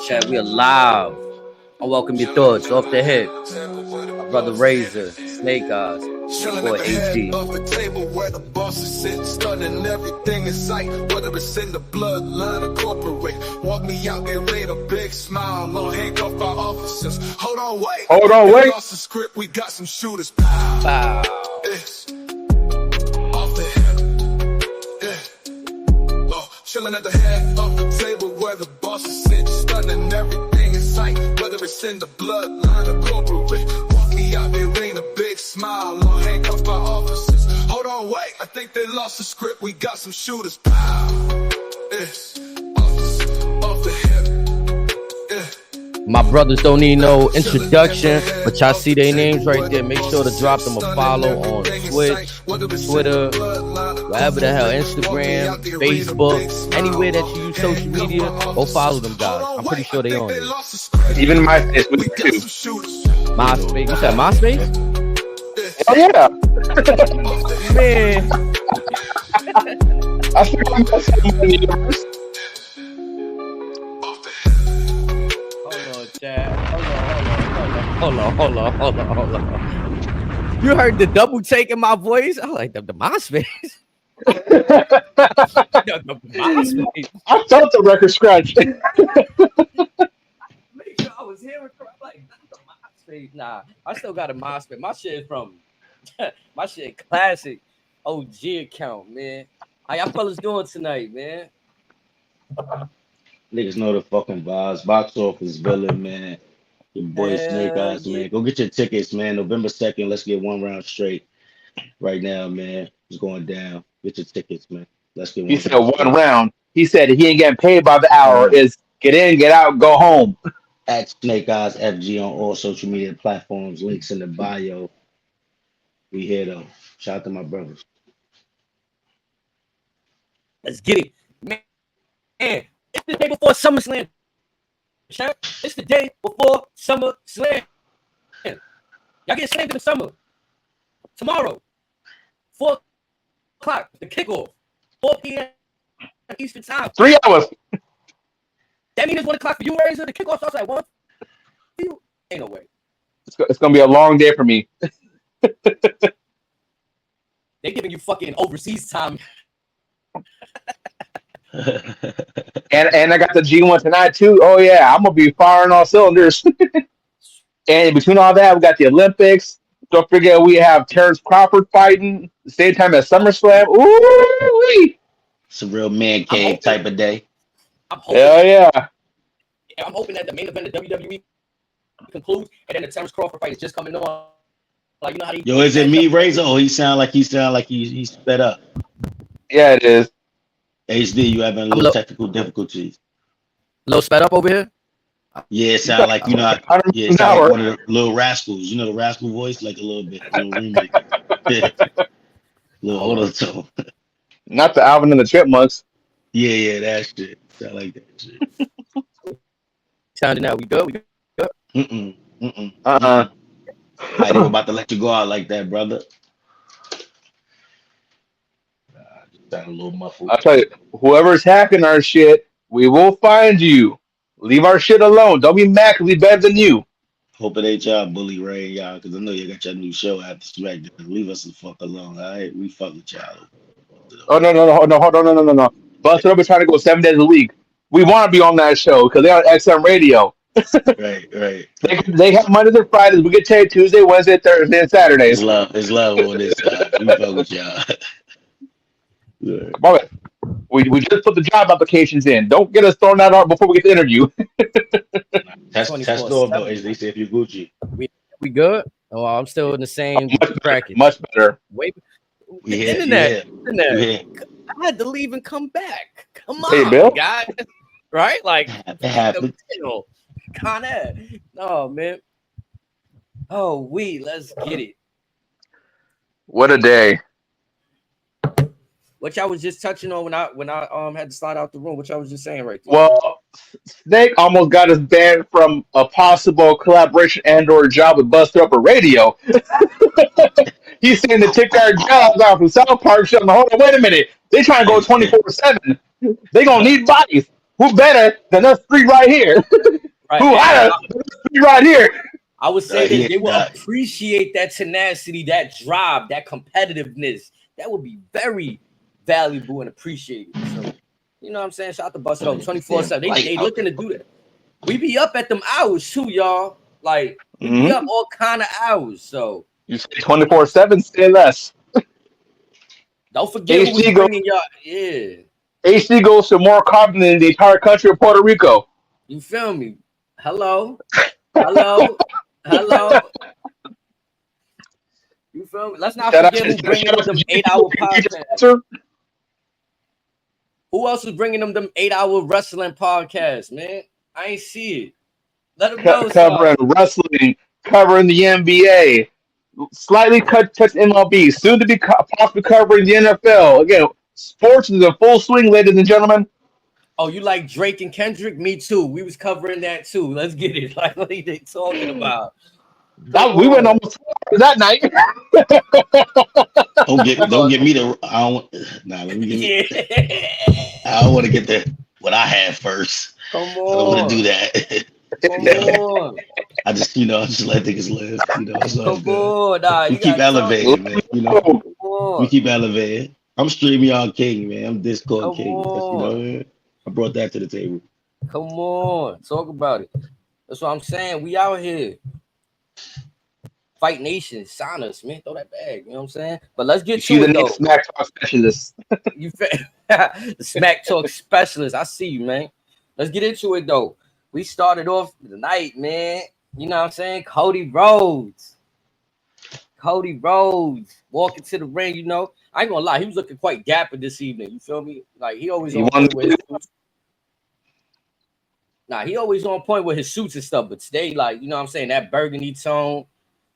chat. We are live. I welcome your thoughts off the hip. My brother Razor, Snake Eyes, boy HD. Off the table where the boss is sitting, stunning everything in sight. Whether it's in the bloodline or corporate, walk me out there with a big smile. No handcuff our officers. Hold on, wait. Lost the script. We got some shooters. Wow. It's off the hip. Yeah. Oh, chilling at the head of the table where the boss is sitting, stunning everything in sight. Whether it's in the bloodline or corporate, walk me out there with a big smile. No handcuff our officers. Hold on, wait. I think they lost the script. We got some shooters. Pow. It's off the hip. My brothers don't need no introduction, but y'all see their names right there. Make sure to drop them a follow on Twitch, Twitter, wherever the hell, Instagram, Facebook, anywhere that you use social media. Go follow them guys. I'm pretty sure they on there. Even MySpace with too. MySpace. You said MySpace? Oh yeah. Man. I think I'm in the universe. Hold on. You heard the double take in my voice? I was like, the MySpace. the MySpace. I felt the record scratch. Make sure I was hearing correct. Like, that's the MySpace. Nah, I still got a MySpace. My shit is from my shit classic OG account, man. How y'all fellas doing tonight, man? Niggas know the fucking vibes. Box office villain, man. Your boy Snake Eyes, man. Go get your tickets, man. November 2nd. Let's get one round straight. Right now, man. It's going down. Get your tickets, man. Let's get one. He said one round. He said he ain't getting paid by the hour. Is get in, get out, go home. At Snake Eyes FG on all social media platforms. Links in the bio. We here though. Shout out to my brothers. Let's get it, man. It's the day before SummerSlam. It's the day before SummerSlam. Y'all get slammed in the summer. Tomorrow, 4 o'clock, the kickoff. 4 p.m. Eastern time. 3 hours. That means it's 1 o'clock for you, Razor. The kickoff starts at 1. Ain't no way. It's gonna be a long day for me. They're giving you fucking overseas time. and I got the G1 tonight too. Oh yeah, I'm gonna be firing all cylinders. And between all that, we got the Olympics. Don't forget we have Terrence Crawford fighting the same time as SummerSlam. Ooh, it's a real man cave type of day. Hell yeah. I'm hoping that the main event of WWE concludes, and then the Terrence Crawford fight is just coming on. Like, you know how Yo, is it me, Razor? Or he sound like he's sped up. Yeah, it is. HD, you having a little technical difficulties. A little sped up over here? Yeah, it sound like, you know, it sound like one of the little rascals. You know the rascal voice? Like a little bit. A little remake. Little older tone. Not the Alvin and the Chipmunks. Yeah, that shit. Sound like that shit. Sounding out. We good? I ain't about to let you go out like that, brother. Just sound a little muffled. I'll tell you, whoever's hacking our shit, we will find you. Leave our shit alone. Don't be mad because we better than you. Hope it ain't y'all bully Ray, y'all, because I know you got your new show after Smackdown. Leave us the fuck alone, all right? We fuck with y'all. Oh, no. Busted Up is trying to go 7 days a week. We want to be on that show because they're on XM Radio. Right. They have Mondays and Fridays. We get paid Tuesday, Wednesday, Thursday, and Saturdays. It's love on this side. We fuck with y'all. Yeah. We just put the job applications in. Don't get us thrown out before we get the interview. Test door though. They say if you're Gucci. We good? Oh, I'm still in the same bracket. Much better. Wait. Yeah, Internet. Yeah. I had to leave and come back. Come on, hey, Bill. guys. Right? Like, it happened. Con Ed. No, man. Oh, let's get it. What a day. What y'all was just touching on when I had to slide out the room. What y'all was just saying right there. Well, Snake almost got us banned from a possible collaboration and/or job with Buster Upper Radio. He's saying to take our jobs out from South Park. Hold on, wait a minute. They trying to go 24/7. They gonna need bodies. Who better than us three right here? Right. Who hotter than us three right here? I would say that they will nah. appreciate that tenacity, that drive, that competitiveness. That would be very valuable and appreciated. So, you know what I'm saying? Shout out to Busted Open 24/7. They looking to do that. We be up at them hours too, y'all. Like we be up all kind of hours. So you say 24/7, say less. don't forget who we HD bringing y'all. Yeah, HD goes to more carbon than the entire country of Puerto Rico. you feel me? Hello, hello, hello. You feel me? Let's not forget who bringing them 8-hour podcasts. Who else is bringing them 8-hour wrestling podcasts, man? I ain't see it. Let them know. Covering wrestling, covering the NBA, slightly touch MLB, soon to be possibly covering the NFL. Again, sports is in full swing, ladies and gentlemen. Oh, you like Drake and Kendrick? Me too. We was covering that too. Let's get it. Like, what are they talking about? We went almost 4 hours that night. Don't get me the. I don't. Nah, let me get me. I don't want to get the what I had first. Come on. I don't want to do that. Come on. I just let niggas live. It's all Come on. Nah, we keep elevating, man. We keep elevating. I'm StreamYard King, man. I'm Discord King. Man. I brought that to the table. Come on. Talk about it. That's what I'm saying. We out here. Fight Nation, sign us, man. Throw that bag. You know what I'm saying? But let's get to it, though. Smack Talk specialist. The Smack Talk specialist. I see you, man. Let's get into it, though. We started off the night, man. You know what I'm saying? Cody Rhodes walking to the ring, you know. I ain't gonna lie, he was looking quite dapper this evening. You feel me? Like he always on point with his suits. Nah, he always on point with his suits and stuff. But today, like, you know what I'm saying, that burgundy tone,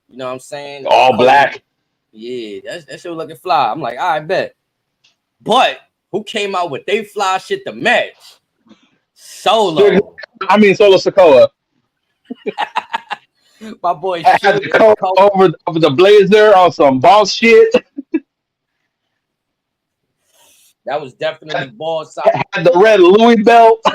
you know what I'm saying? All black. Yeah, that shit was looking fly. I'm like, I bet. But who came out with they fly shit to match? Solo. I mean Solo Sikoa. My boy I had to come over the blazer on some boss shit. That was definitely ball side. Had the red Louis belt.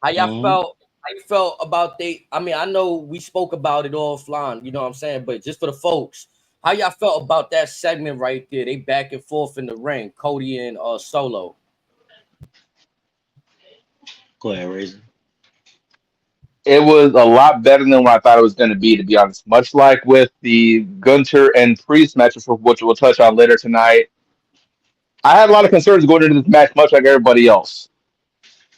How y'all felt? How you felt about they? I mean, I know we spoke about it offline. You know what I'm saying? But just for the folks, how y'all felt about that segment right there? They back and forth in the ring, Cody and Solo. Go ahead, Razor. It was a lot better than what I thought it was going to be honest. Much like with the Gunter and Priest matches, which we'll touch on later tonight, I had a lot of concerns going into this match, much like everybody else.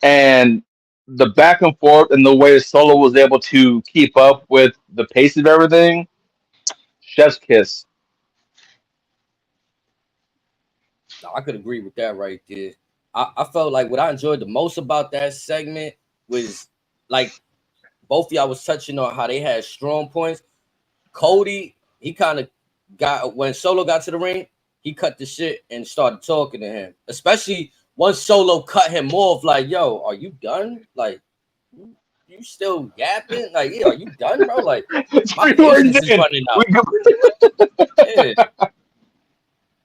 And the back and forth and the way Solo was able to keep up with the pace of everything, chef's kiss. I could agree with that right there. I felt like what I enjoyed the most about that segment was like both of y'all was touching on how they had strong points. Cody, he kind of got when Solo got to the ring, he cut the shit and started talking to him. Especially once Solo cut him off, like, yo, are you done? Like, you still yapping? Like, yeah, are you done, bro? Like, my patience is running out. Yeah.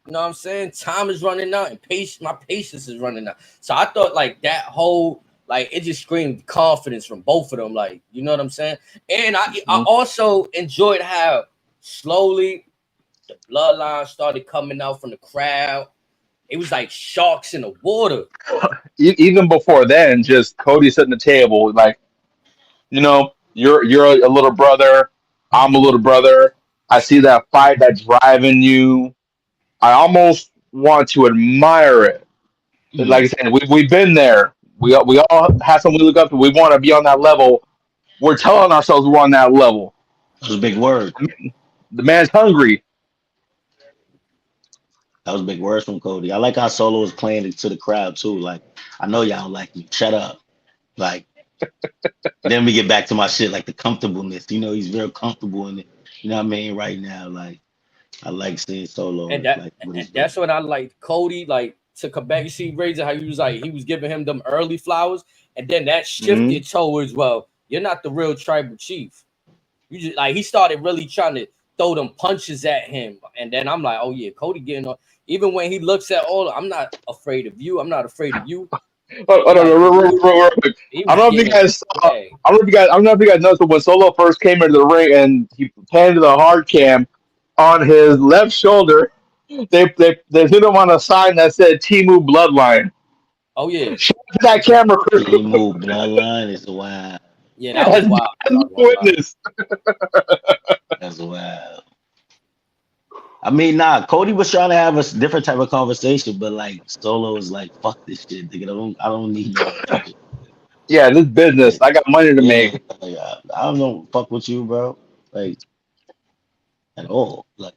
You know what I'm saying? Time is running out and my patience is running out. So I thought like that whole like it just screamed confidence from both of them. Like, you know what I'm saying? And I also enjoyed how slowly the bloodline started coming out from the crowd. It was like sharks in the water. Even before then, just Cody sitting at the table, like, you know, you're a little brother. I'm a little brother. I see that fight that's driving you. I almost want to admire it. Like I said, we've been there. We all have something we look up to. We want to be on that level. We're telling ourselves we're on that level. That was a big word. The man's hungry. That was big words from Cody. I like how Solo was playing it to the crowd too. Like, I know y'all don't like me. Shut up. Like, then we get back to my shit, like the comfortableness. You know, he's very comfortable in it. You know what I mean? Right now, like, I like seeing Solo. And that's what I like. Cody, like, to come back, you see Razor, how he was giving him them early flowers, and then that shifted towards, well, you're not the real tribal chief. You just like he started really trying to throw them punches at him. And then I'm like, oh yeah, Cody getting on. Even when he looks at all, I'm not afraid of you. I'm not afraid of you. Oh, no, Like real quick. he I was don't know if you getting guys saw. flagged. I don't know if you guys noticed, but when Solo first came into the ring and he panned to the hard cam on his left shoulder, they hit him on a sign that said Timu Bloodline. Oh yeah, Shout out to that camera crew Team move bloodline is wild. yeah, that was as, wild. as I'm a not gonna lie. witness. That's wild. I mean, nah, Cody was trying to have a different type of conversation, but like Solo is like, fuck this shit, nigga. I don't need no attention. Yeah, this business. Like, I got money to yeah, make. like, I don't know, fuck with you, bro. Like at all. Like,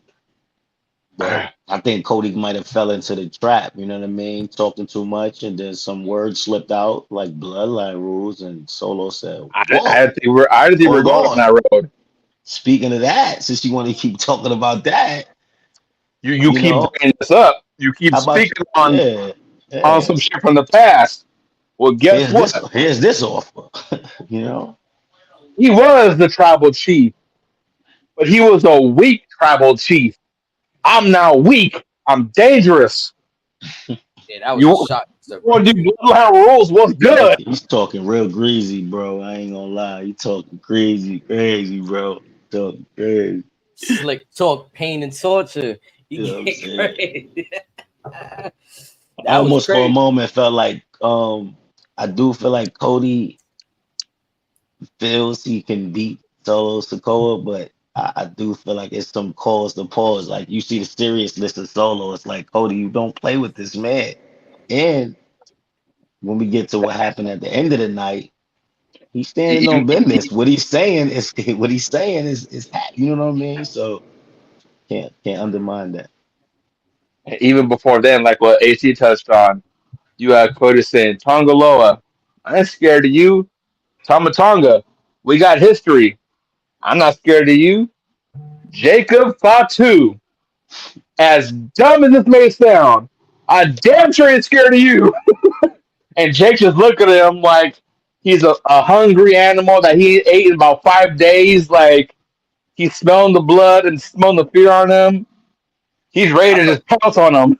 but I think Cody might have fell into the trap. You know what I mean? Talking too much, and then some words slipped out, like bloodline rules, and Solo said, I "Whoa, didn't think we're hold going on on." that road. Speaking of that, since you want to keep talking about that, You you keep know, bringing this up. You keep how about speaking yeah, on yeah. some shit from the past. Well, guess what? Here's this offer. You know, He was the tribal chief, but he was a weak tribal chief. I'm not weak. I'm dangerous. Yeah, that was a You shot right want to there. do bloodline rules? What's good? he's talking real greasy, bro. I ain't gonna lie. He talking crazy, crazy, bro. Talking crazy. Slick talk, pain and torture. You You know what I'm get saying? crazy. I That was almost for a crazy. moment felt like I do feel like Cody feels he can beat Solo Sokoa, but I do feel like it's some cause to pause. Like you see the seriousness of Solo, it's like Cody, you don't play with this man. And when we get to what happened at the end of the night, he's standing E- on business. What he's saying is what he's saying is you know what I mean? So can't undermine that. Even before then, like what AC touched on, you had Cody saying, Tongaloa, I ain't scared of you. Tamatonga, we got history. I'm not scared of you. Jacob Fatu, as dumb as this may sound, I damn sure ain't scared of you. And Jake just look at him like he's a hungry animal that he ate in about 5 days. Like he's smelling the blood and smelling the fear on him. He's ready I to thought just pounce on him.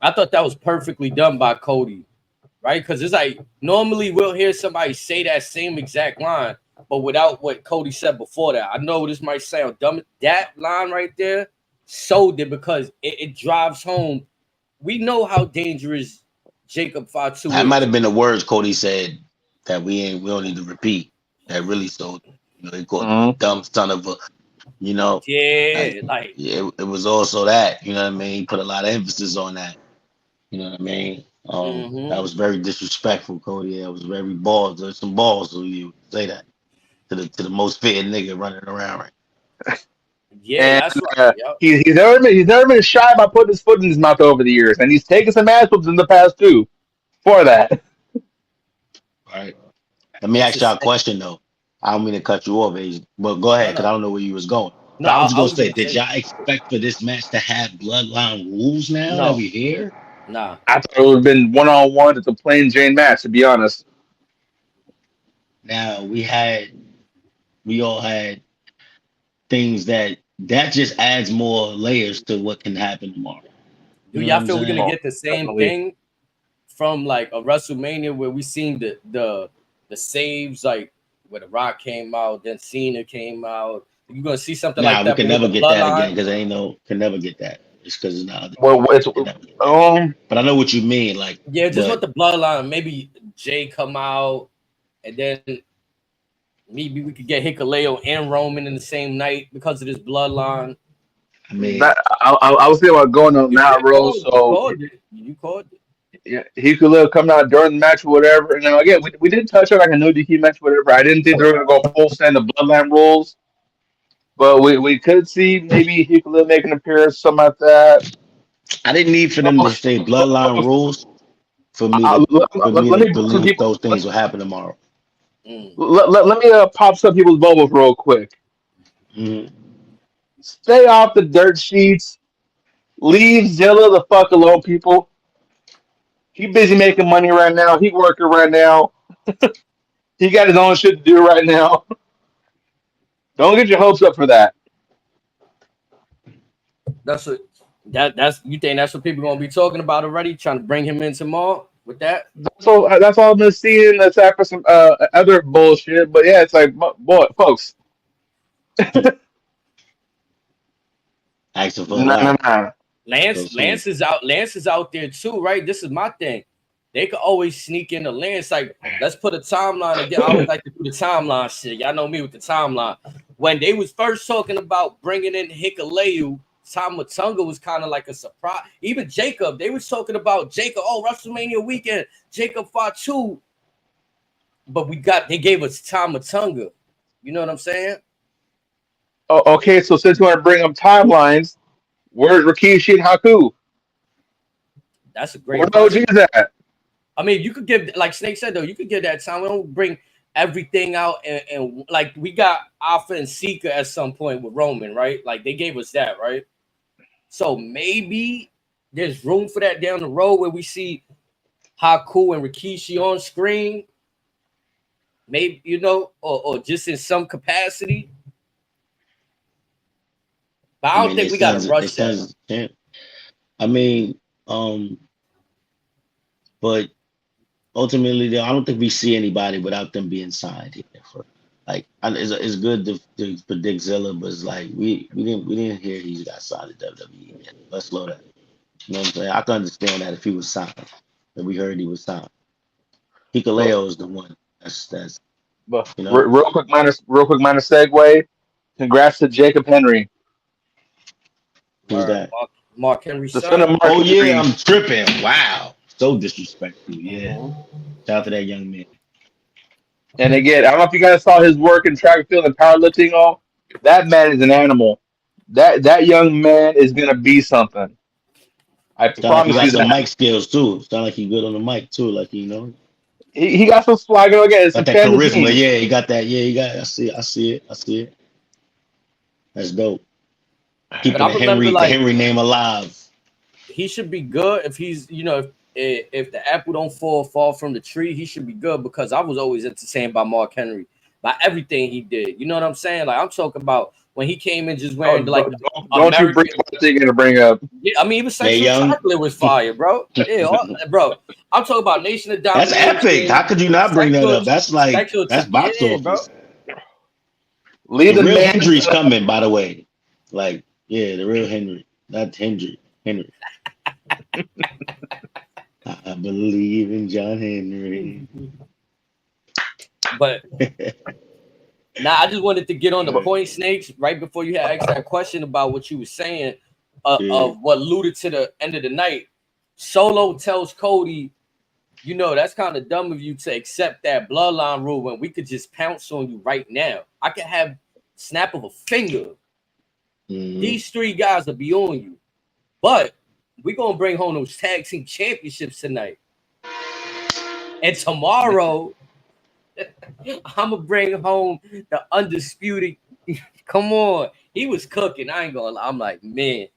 I thought that was perfectly done by Cody, right? Because it's like normally we'll hear somebody say that same exact line, but without what Cody said before that. I know this might sound dumb. That line right there sold it because it drives home. We know how dangerous Jacob Fatu That might is. have been the words Cody said that we don't need to repeat. That really sold. You know, he called him a Mhm. dumb son of a. You know, like Yeah, like yeah, it was also that. You know what I mean? He put a lot of emphasis on that. You know what I mean? That mm-hmm. was very disrespectful, Cody. That was very balls. There's some balls so you say that to the most fitting nigga running around right. Yeah, And that's right. Yep. he's never been shy about putting his foot in his mouth over the years, and he's taken some ass whoopings in the past too. For that, Right. Let me It's ask a y'all a question though. I don't mean to cut you off, Asia, but go no, ahead because no, I don't know where you was going. no. But I was just I gonna was say, gonna did say y'all expect for this match to have bloodline rules now that no, we here? nah. I thought it would have been one on one. It's a plain Jane match, to be honest. Now we all had things that just adds more layers to what can happen tomorrow. Do You know what y'all I'm feel we're gonna saying? Oh, get the same definitely. thing from like a WrestleMania where we seen the saves like where the Rock came out, then Cena came out. You gonna see something like Nah, we that, can but with never the get that again bloodline? because ain't no can never get that. It's because it's not. Well, it's Can never get that. um, But I know what you mean. Like, Yeah, just with but the bloodline. Maybe Jay come out, and then maybe we could get Hikaleo and Roman in the same night because of this bloodline. I mean, that I was thinking about going on that road, You so called it. You called it. yeah, he could live coming out during the match or whatever. And then again, we did touch on like a no DQ match, whatever. I didn't think they were gonna go full send the bloodline rules, but we could see maybe he could live make an appearance, something like that. I didn't need for them to say bloodline rules for me I, to let me pop some believe people. those things will happen tomorrow. Mm. Let me pop some people's bubbles real quick. Mhm. Stay off the dirt sheets. Leave Zilla the fuck alone, people. He busy making money right now. He working right now. He got his own shit to do right now. Don't get your hopes up for that. That's you think that's what people gonna be talking about already? Trying to bring him in tomorrow with that? That's all I've been seeing. Aside for some other bullshit, but yeah, it's like, boy, folks, Asking for a nah, nah, lot. nah. So Lance soon. Lance is out. Lance is out there too, right? This is my thing. They could always sneak in the Lance. Like, let's put a timeline again. I always like to do the timeline shit. Y'all know me with the timeline. When they was first talking about bringing in Hikuleu, Tama Tonga was kind of like a surprise. Even Jacob, they was talking about Jacob. Oh, WrestleMania weekend, Jacob Fatu. But they gave us Tama Tonga. You know what I'm saying? Oh, okay, so since you want to bring up timelines, where's Rikishi and Haku? That's a Where great the question. OG's at? I mean, you could give, like Snake said, though, you could give that time. We don't bring everything out and like we got Alpha and Seeker at some point with Roman, right? Like they gave us that, right? So maybe there's room for that down the road where we see Haku and Rikishi on screen. Maybe, or just in some capacity. But I don't think we got to rush that. I mean, but ultimately, I don't think we see anybody without them being signed here. It's good to predict Zilla, but it's like we didn't hear he got signed to WWE yet. Let's slow that. You know what I'm saying? I can understand that if he was signed, that we heard he was signed. Hikuleo is the one. That's But you know. real quick, minus segue. Congrats to Jacob Henry, Who's Word. that? Mark Henry's the son of son. Mark Oh yeah, Henry. I'm tripping. Wow, so disrespectful. Yeah, shout out to that young man. And again, I don't know if you guys saw his work in track and field and powerlifting. All that man is an animal. That young man is gonna be something. I Sound like he promise got you some that. mic skills too. Sound like he good on the mic too. Like He got some swagger again. It's got some that fans charisma. team. Yeah, he got that. Yeah, he got. I see it. That's dope. But Keeping I the remember, like, Henry name alive. he should be good if he's, if the apple don't fall from the tree, he should be good because I was always entertained by Mark Henry, by everything he did. You know what I'm saying? Like, I'm talking about when he came in just Oh, wearing like the don't you bring American. up what thing gonna bring up? Yeah, I mean, even Mae Sexual Young. Chocolate was fire, bro. Yeah, bro. I'm talking about Nation of That's epic. How Domination, could you not bring that Sexual, up? That's box yeah, bro. office. Leave The the real man. Hendry's coming, by the way. Like, yeah, the real Henry, not Hendry. Henry. I believe in John Henry. But now I just wanted to get on the point, Snakes, right before you had asked that question about what you were saying of what alluded to the end of the night. Solo tells Cody, that's kind of dumb of you to accept that bloodline rule when we could just pounce on you right now. I could have snap of a finger. Mm-hmm. These three guys will be on you. But we're going to bring home those tag team championships tonight. And tomorrow, I'm going to bring home the undisputed. Come on. He was cooking. I ain't going to lie. I'm like, man,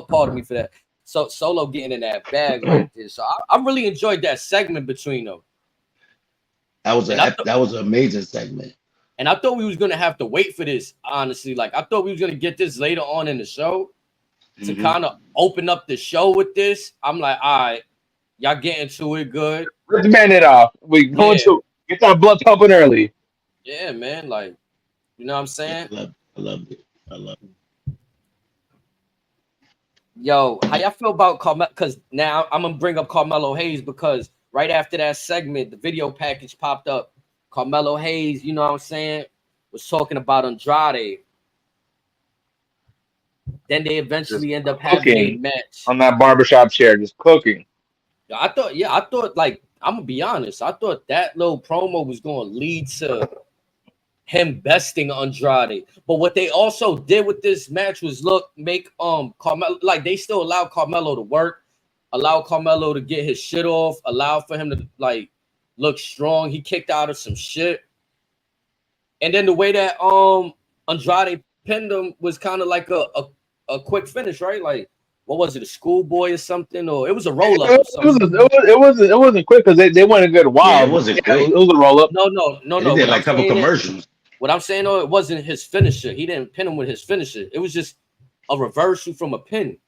pardon me for that. So Solo getting in that bag right there. So I really enjoyed that segment between them. That was an amazing segment. And I thought we was going to have to wait for this, honestly. Like, I thought we was going to get this later on in the show to kind of open up the show with this. I'm like, all right, y'all getting to it good. Rip the Band-Aid off. We going to get that blood pumping early. Yeah, man. Like, you know what I'm saying? I loved it. Yo, how y'all feel about Carmelo? Because now I'm going to bring up Carmelo Hayes because right after that segment, the video package popped up. Carmelo Hayes, you know what I'm saying, was talking about Andrade. Then they eventually end up having a match on that barbershop chair, just cooking. I thought, like, I'm gonna be honest, I thought that little promo was gonna lead to him besting Andrade. But what they also did with this match was make Carmelo, like, they still allow Carmelo to work, allow Carmelo to get his shit off, allow for him to like look strong. He kicked out of some shit. And then the way that Andrade pinned him was kind of like a quick finish, right? Like, what was it, a schoolboy or something? Or it was a roll up. It wasn't quick because they went a good while. Yeah, it wasn't quick. It was a roll up. No. They did like a couple commercials. What I'm saying, though, it wasn't his finisher. He didn't pin him with his finisher. It was just a reversal from a pin.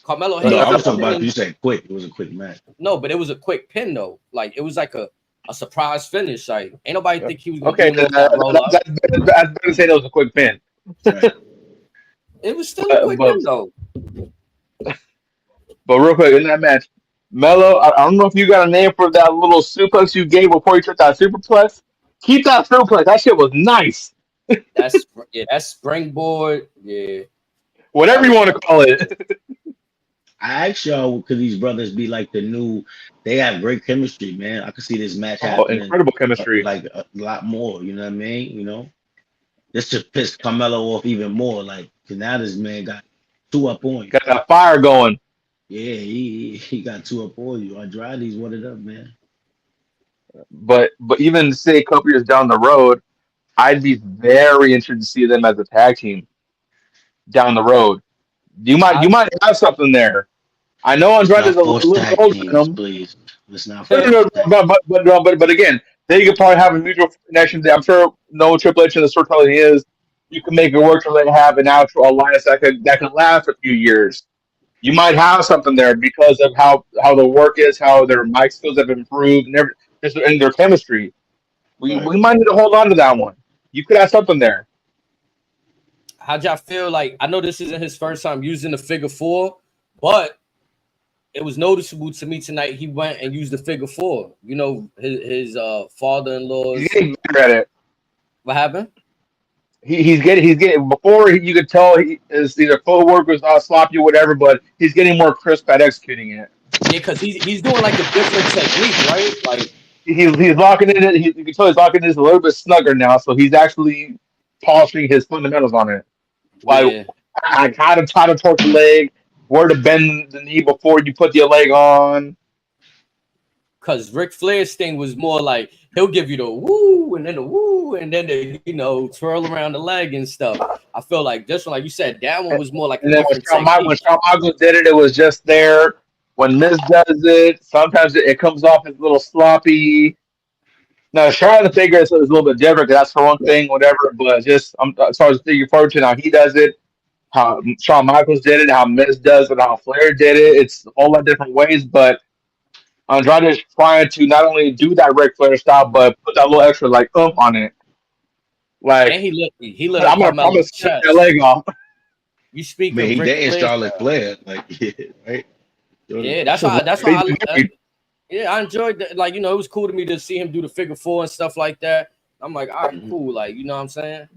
Carmelo No, Hayes. I was talking about you said quick. It was a quick match. No, but it was a quick pin though. Like it was like a surprise finish. Like ain't nobody think he was gonna Okay, do that roll up. that's better to say that was a quick pin. Right. It was still a quick pin though. But real quick, in that match, Melo, I don't know if you got a name for that little suplex you gave before you took that superplex. Keep that suplex. That shit was nice. That's springboard. Yeah. Whatever you want to call it. I asked y'all, could these brothers be like the new? They have great chemistry, man. I could see this match happening. Incredible chemistry. Like a lot more. You know what I mean? You know, this should piss Carmelo off even more. Like, 'cause now this man got two up on you. Got that fire going. Yeah, he got two up on you. Andrade's one it up, man. But even say a couple years down the road, I'd be very interested to see them as a tag team down the road. You might have something there. I know Andrade's a little older than him. Please. Let's not But again, they could probably have a mutual connection. I'm sure no Triple H in the storytelling is you can make it work to let have an actual alliance that could last a few years. You might have something there because of how the work is, how their mic skills have improved, and their chemistry. We might need to hold on to that one. You could have something there. How'd y'all feel? Like, I know this isn't his first time using the figure four, but it was noticeable to me tonight. He went and used the figure four. You know, his father-in-law. He's getting better at it. What happened? He's getting before you could tell his either footwork was sloppy or whatever, but he's getting more crisp at executing it. Yeah, because he's doing like a different technique, right? Like he's locking in it. You can tell he's locking this a little bit snugger now, so he's actually polishing his fundamentals on it. Like how to torque the leg, where to bend the knee before you put your leg on. Because Ric Flair's thing was more like he'll give you the woo and then the woo and then the twirl around the leg and stuff. I feel like this one, like you said, that one was more like. And then when Shawn Michaels did it, it was just there. When Miz does it, sometimes it comes off as a little sloppy. Now, trying to figure is a little bit different. That's for one thing, whatever. But just as far as figure forward to how he does it, how Shawn Michaels did it, how Miz does it, how Flair did it. It's a whole lot of different ways, but Andrade is trying to not only do that Ric Flair style, but put that little extra like oomph on it. Like and he lit up I'm gonna promise chest. That leg off. You speak. Man, he danced Charlotte Flair, like right. Yeah, that's why. I enjoyed that. Like, it was cool to me to see him do the figure four and stuff like that. I'm like, all right, cool. Like, you know what I'm saying?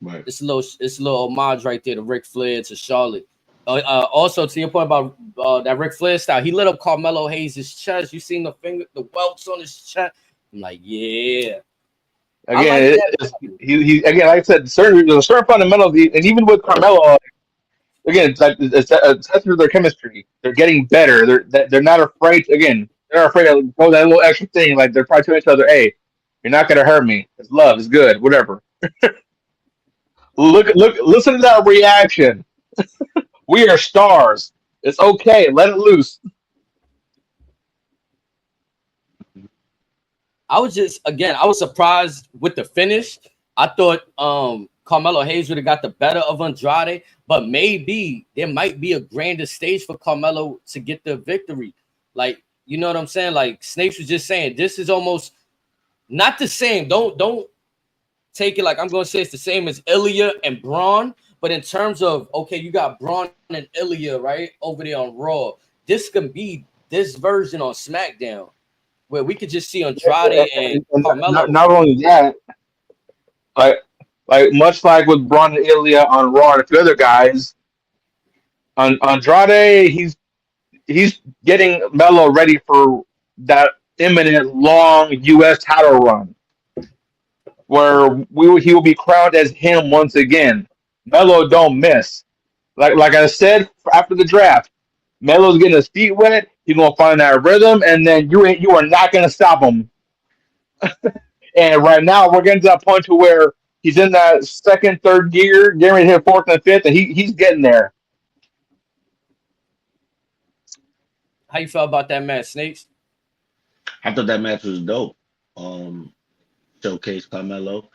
Right. It's a little homage right there to Ric Flair, to Charlotte. Also, to your point about that Ric Flair style, he lit up Carmelo Hayes' chest. You seen the welts on his chest? I'm like, yeah. Again, he again, like I said, there's certain fundamentals, and even with Carmelo, again, it's to their chemistry. They're getting better. They're not afraid. Again, they're not afraid to go that little extra thing. Like they're probably telling each other, "Hey, you're not gonna hurt me. It's love. It's good. Whatever." Look! Listen to that reaction. We are stars. It's okay. Let it loose. I was surprised with the finish. I thought Carmelo Hayes would have got the better of Andrade, but maybe there might be a grander stage for Carmelo to get the victory. Like, you know what I'm saying? Like Snakes was just saying, this is almost not the same. Don't take it like I'm going to say it's the same as Ilya and Braun, but in terms of, okay, you got Braun and Ilya, right, over there on Raw. This can be this version on SmackDown where we could just see Andrade and Carmelo. Not only that, like much like with Braun and Ilya on Raw and a few other guys, Andrade, he's getting Melo ready for that imminent long U.S. title run, where he will be crowned as him once again. Melo don't miss. Like I said after the draft, Melo's getting his feet wet. He's gonna find that rhythm, and then you are not gonna stop him. And right now we're getting to that point to where he's in that second, third gear, getting ready to hit fourth and fifth, and he's getting there. How you felt about that match, Snakes? I thought that match was dope. Showcase Carmelo.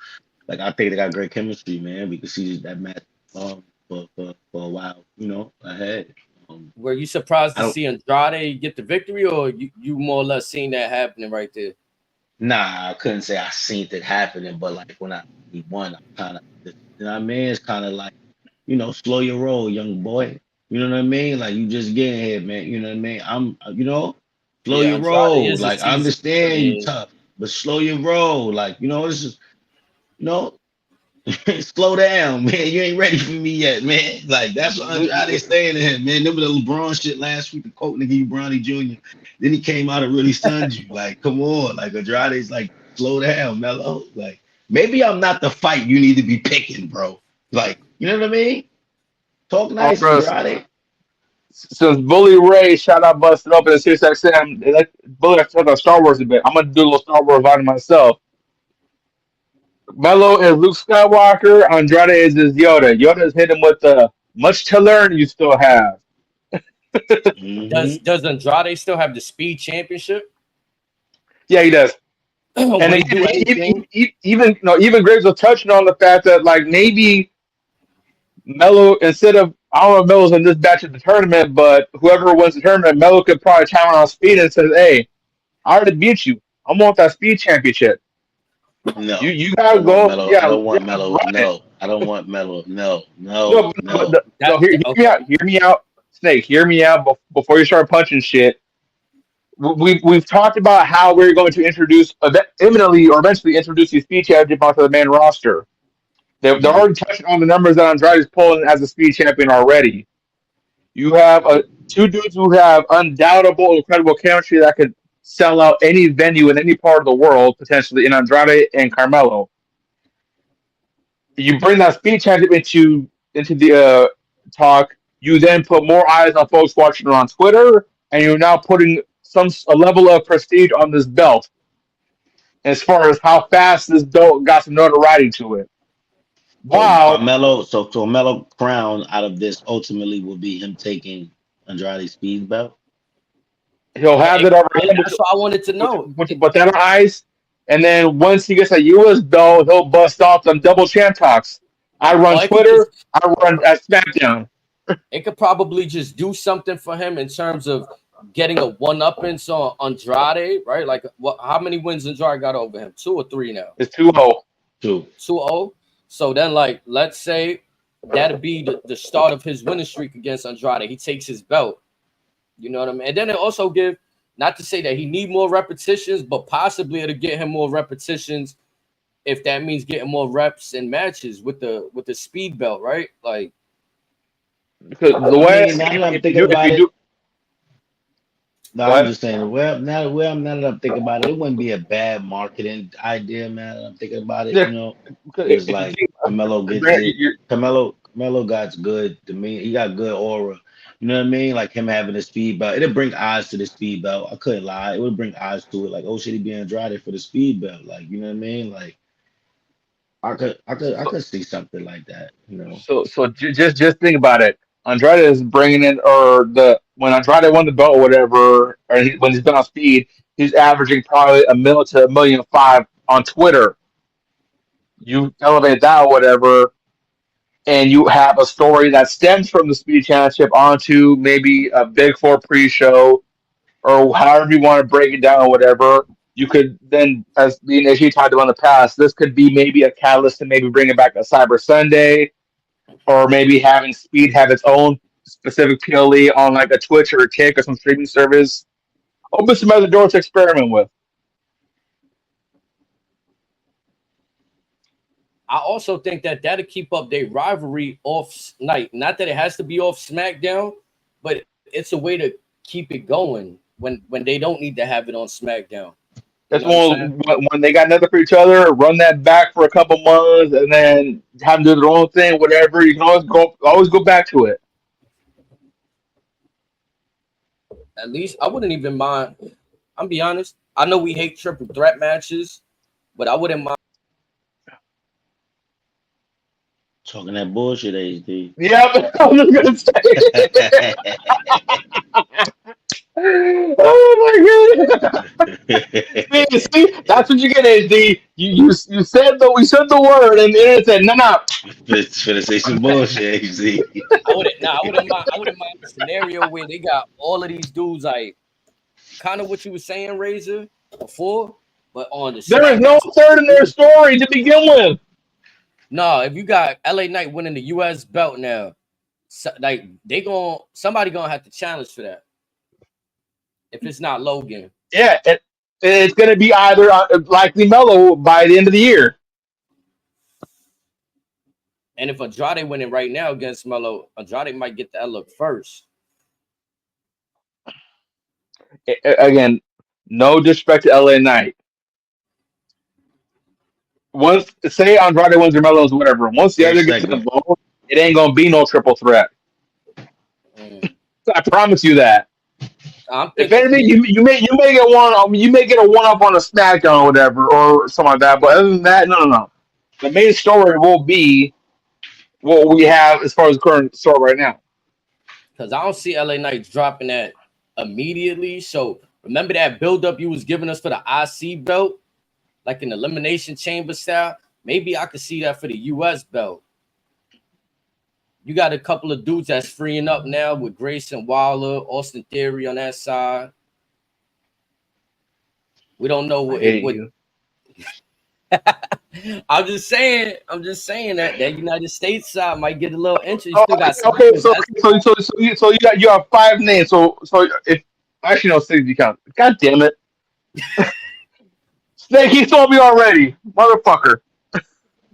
Like I think they got great chemistry, man. We could see that match for a while, ahead. Were you surprised I to don't. see Andrade get the victory, or you more or less seen that happening right there? Nah, I couldn't say I seen it happening, but like when he won, I kind of, you know what I mean? It's kind of like, slow your roll, young boy. You know what I mean? Like you just getting here, man. You know what I mean? Slow Yeah, your Andrade roll. is a Like I season. understand you Yeah, tough, but slow your roll. Like this is, you know, slow down, man. You ain't ready for me yet, man. Like that's what Andrade saying to him, man. Remember the LeBron shit last week, the quote nigga you Bronny Jr. Then he came out and really stunned you. Like, come on. Like Andrade's like, slow down, Mello. Like, maybe I'm not the fight you need to be picking, bro. Like, you know what I mean? Talk Oh, nice, bro, Andrade. since Bully Ray shout out busted open in Sirius XM, like Bully I talk about Star Wars a bit. I'm gonna do a little Star Wars on myself. Melo is Luke Skywalker, Andrade is his Yoda. Yoda's hit him with the much to learn you still have. Hmm. does Andrade still have the speed championship? Yeah, he does. And Would he again, do anything? even Graves was touching on the fact that like maybe Melo instead of I don't know if Melo's in this batch of the tournament, but whoever wins the tournament, Melo could probably challenge on speed and says, "Hey, I already beat you. I want that speed championship. No, You I gotta don't want go. Mello. I Yeah, don't yeah, want Mello. run it. No, I don't want Mello. No, no, No, no. no. Hear me Okay. out. Hear me out, Snake. Hear me out before you start punching shit. We've talked about how we're going to introduce imminently or eventually introduce these speed championship onto the main roster. They're Mhm. already touching on the numbers that Andrade's pulling as a speed champion already. You have two dudes who have undoubtable, incredible chemistry that could sell out any venue in any part of the world, potentially, in Andrade and Carmelo. You bring that speed championship into the talk. You then put more eyes on folks watching it on Twitter, and you're now putting a level of prestige on this belt as far as how fast this belt got some notoriety to it. So Wow, Carmelo, so Mello crown out of this ultimately will be him taking Andrade's speed belt. he'll Yeah, have it over him, that's what I wanted to know. but that on ice. And then once he gets a US belt, he'll bust off them double champ talks. I run Or Twitter, I run at SmackDown. it could probably just do something for him in terms of getting a one-uppance on Andrade, right? Like, how many wins Andrade got over him? 2 or 3 now? It's 2-0. Too. 2-0. So then, like, let's say that'd be the start of his winning streak against Andrade. He takes his belt. You know what I mean? And then it also give, not to say that he need more repetitions, but possibly it'll get him more repetitions if that means getting more reps and matches with the speed belt, right? Like, Because the I way I mean, see now that it, I'm thinking if about you it, do, no, I'm what? just saying. Well, now that I'm thinking about it, it wouldn't be a bad marketing idea, man. That I'm thinking about it. Yeah, because It's if you like think, Carmelo gets Grant, it. Carmelo got good demeanor. He got good aura. You know what I mean? Like him having the speed belt. It'd bring eyes to the speed belt. I couldn't lie. It would bring eyes to it. Like, oh, should he be Andrade for the speed belt? Like, you know what I mean? Like, I so, could see something like that. just think about it. Andrade is bringing in, or the when Andrade won the belt or whatever, or when he's been on speed, he's averaging probably a million to 1.5 million on Twitter. You elevate that or whatever, and you have a story that stems from the speed championship onto maybe a Big Four pre-show or however you want to break it down or whatever. You could then, as being as you talked about in the past, this could be maybe a catalyst to maybe bringing back a Cyber Sunday, or maybe having Speed have its own specific PLE on like a Twitch or a Kick or some streaming service. Open some other doors to experiment with. I also think that that'll keep up their rivalry off night. Not that it has to be off SmackDown, but it's a way to keep it going when they don't need to have it on SmackDown. You That's know what I'm saying? when they got nothing for each other, run that back for a couple months, and then have them do their own thing, whatever. You can always go back to it. At least I wouldn't even mind. I'm be honest. I know we hate triple threat matches, but I wouldn't mind. Talking that bullshit, HD. Yep, I was gonna say. Oh my god! See, that's what you get, HD. You said the word, and then it said no. Finna say some bullshit, HZ. I wouldn't mind a scenario where they got all of these dudes like kind of what you were saying, Razor, before, but on the There is no SmackDown. third in their story to begin with. No, if you got LA Knight winning the US belt now, like somebody gonna have to challenge for that. If it's not Logan. Yeah, it's going to be either likely Mello by the end of the year. And if Andrade winning right now against Melo, Andrade might get that look first. Again, no disrespect to LA Knight. Once say Andrade wins or Mello's whatever. Once the Third other gets segment. involved, it ain't gonna be no triple threat. Mm. I promise you that. I'm If thinking anything, you may get you may get a one up on a SmackDown or whatever or something like that. But other than that, no. The main story will be what we have as far as the current story right now. because I don't see LA Knight dropping that immediately. So remember that build-up you was giving us for the IC belt, like an elimination chamber style. Maybe I could see that for the US belt. You got a couple of dudes that's freeing up now with Grayson Waller, Austin Theory on that side. We don't know what. I'm just saying that United States side might get a little interest. You still got Okay, so you have 5 names. So if actually no 6 you count. God damn it. Snake, he told me already. Motherfucker.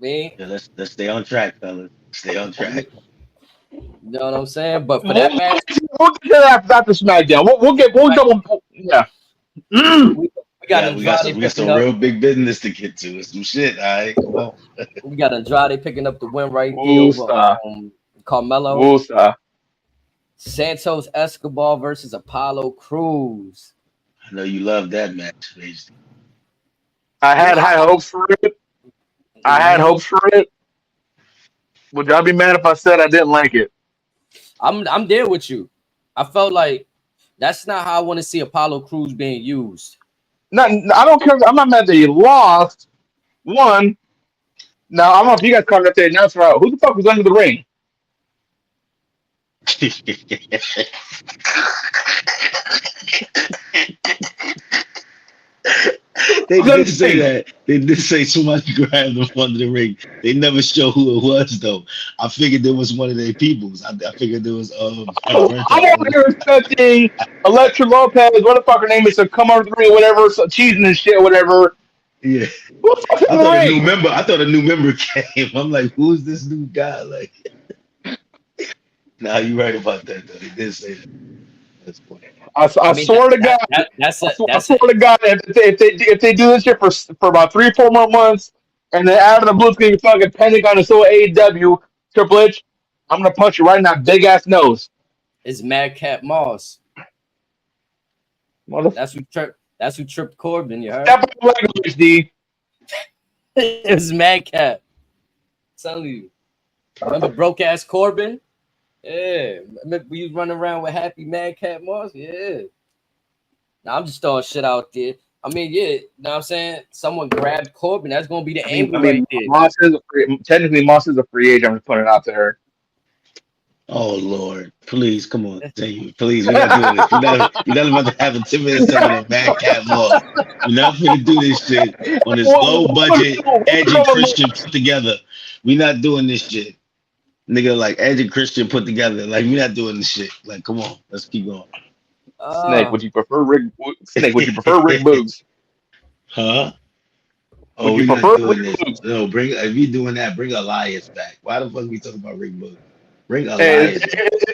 me. Yeah, let's stay on track, fellas. Stay on track. You know what I'm saying? But for that match, We'll get to that after SmackDown. We'll double. Yeah. we got Andrade We got some picking up. real big business to get to. It's some shit, all right? Come on. We got Andrade picking up the win right there Woosah. over Carmelo. Woosah. Santos Escobar versus Apollo Crews. I know you love that match, HZ. I had high hopes for it. Would y'all be mad if I said I didn't like it? I'm there with you. I felt like that's not how I want to see Apollo Crews being used. No, I don't care. I'm not mad that you lost. One. Now I don't know if you guys caught it up there. Now who the fuck was under the ring? They did say that. They did say somebody grabbed them under the ring. They never show who it was though. I figured there was one of their peoples. I figured there was I'm over here expecting Electra Lopez, what the fuck her name is, to come over the ring or whatever, so cheesing and shit, whatever. Yeah. Who the fuck's in the ring? I thought a new member came. I'm like, who's this new guy? Like, nah, you right about that though. They did say that. That's funny. I swear to God, I swear to God, if they do this shit for about 3-4 more months, and then out of the blue it's gonna be fucking Pentagon and so AEW, Triple H, I'm gonna punch you right in that big ass nose. It's Madcap Moss. That's who tripped Corbin. You heard? Step up your language, D. It was Madcap. I'm telling you. Remember broke ass Corbin? Yeah. Remember we was running around with happy Madcap Moss? Yeah. Now I'm just throwing shit out there. I mean, yeah, you know what I'm saying? Someone grabbed Corbin. That's gonna be the angle right there. Technically, Moss is a free agent. I'm just putting it out there. Oh Lord, please come on, please. We're not doing this. We're not about to have a 10-minute segment on Madcap Moss. We're not going to do this shit on this low budget Edge and Christian put together. We're not doing this shit, nigga. Like Edge and Christian put together. Like we're not doing this shit. Like come on, let's keep going. Snake, would you prefer Rick? Snake, would you prefer Rick Boogs? Huh? Oh, we're not doing this. No, if you doing that, bring Elias back. Why the fuck are we talking about Rick Boogs? Bring Elias.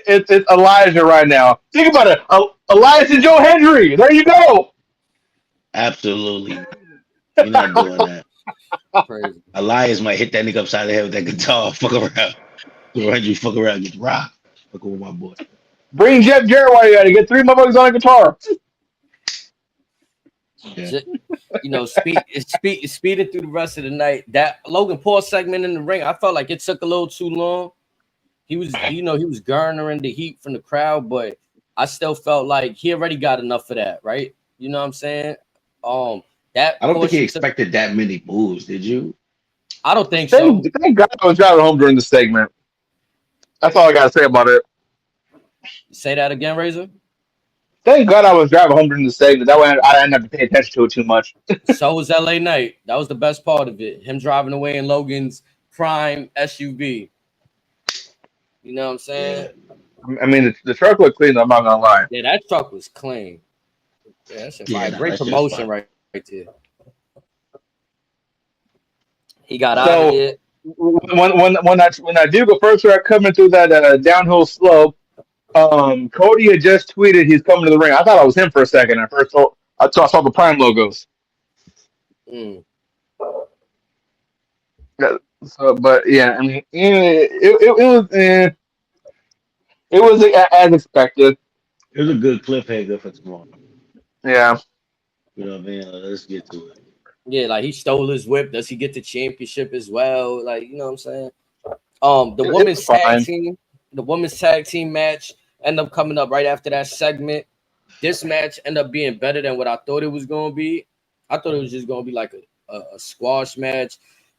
It's Elijah right now. Think about it. Elias and Joe Hendry. There you go. Absolutely. We're not doing that. Crazy. Elias might hit that nigga upside the head with that guitar. Fuck around. Joe Hendry fuck around, get rocked. Fuck with my boy. Bring Jeff Jarrett while you got to get 3 motherfuckers on a guitar. Yeah. You know, speeding through the rest of the night. That Logan Paul segment in the ring, I felt like it took a little too long. He was garnering the heat from the crowd, but I still felt like he already got enough of that, right? You know what I'm saying? That I don't think he portion expected that many moves. Did you? I don't think so. Thank God I was driving home during the segment. That's all I gotta say about it. Say that again, Razor. Thank God I was driving home during the segment. That way I didn't have to pay attention to it too much. So was LA Knight. That was the best part of it. Him driving away in Logan's prime SUV. You know what I'm saying? I mean, the truck looked clean. I'm not gonna lie. Yeah, that truck was clean. Yeah, that shit Yeah, fire. nah, Great that shit was promotion fine. right there. He got out of So there. when I do go first track coming through that downhill slope, Cody had just tweeted he's coming to the ring. I thought it was him for a second. I saw the Prime logos. Mm. Yeah, so, but yeah, I mean, it was as expected. It was a good cliffhanger for tomorrow. Yeah, You know what I mean? Let's get to it. Yeah, like he stole his whip. Does he get the championship as well? Like, you know what I'm saying? The it was fine. women's tag team match ended up coming up right after that segment. This match ended up being better than what I thought it was gonna be. I thought it was just gonna be like a squash match.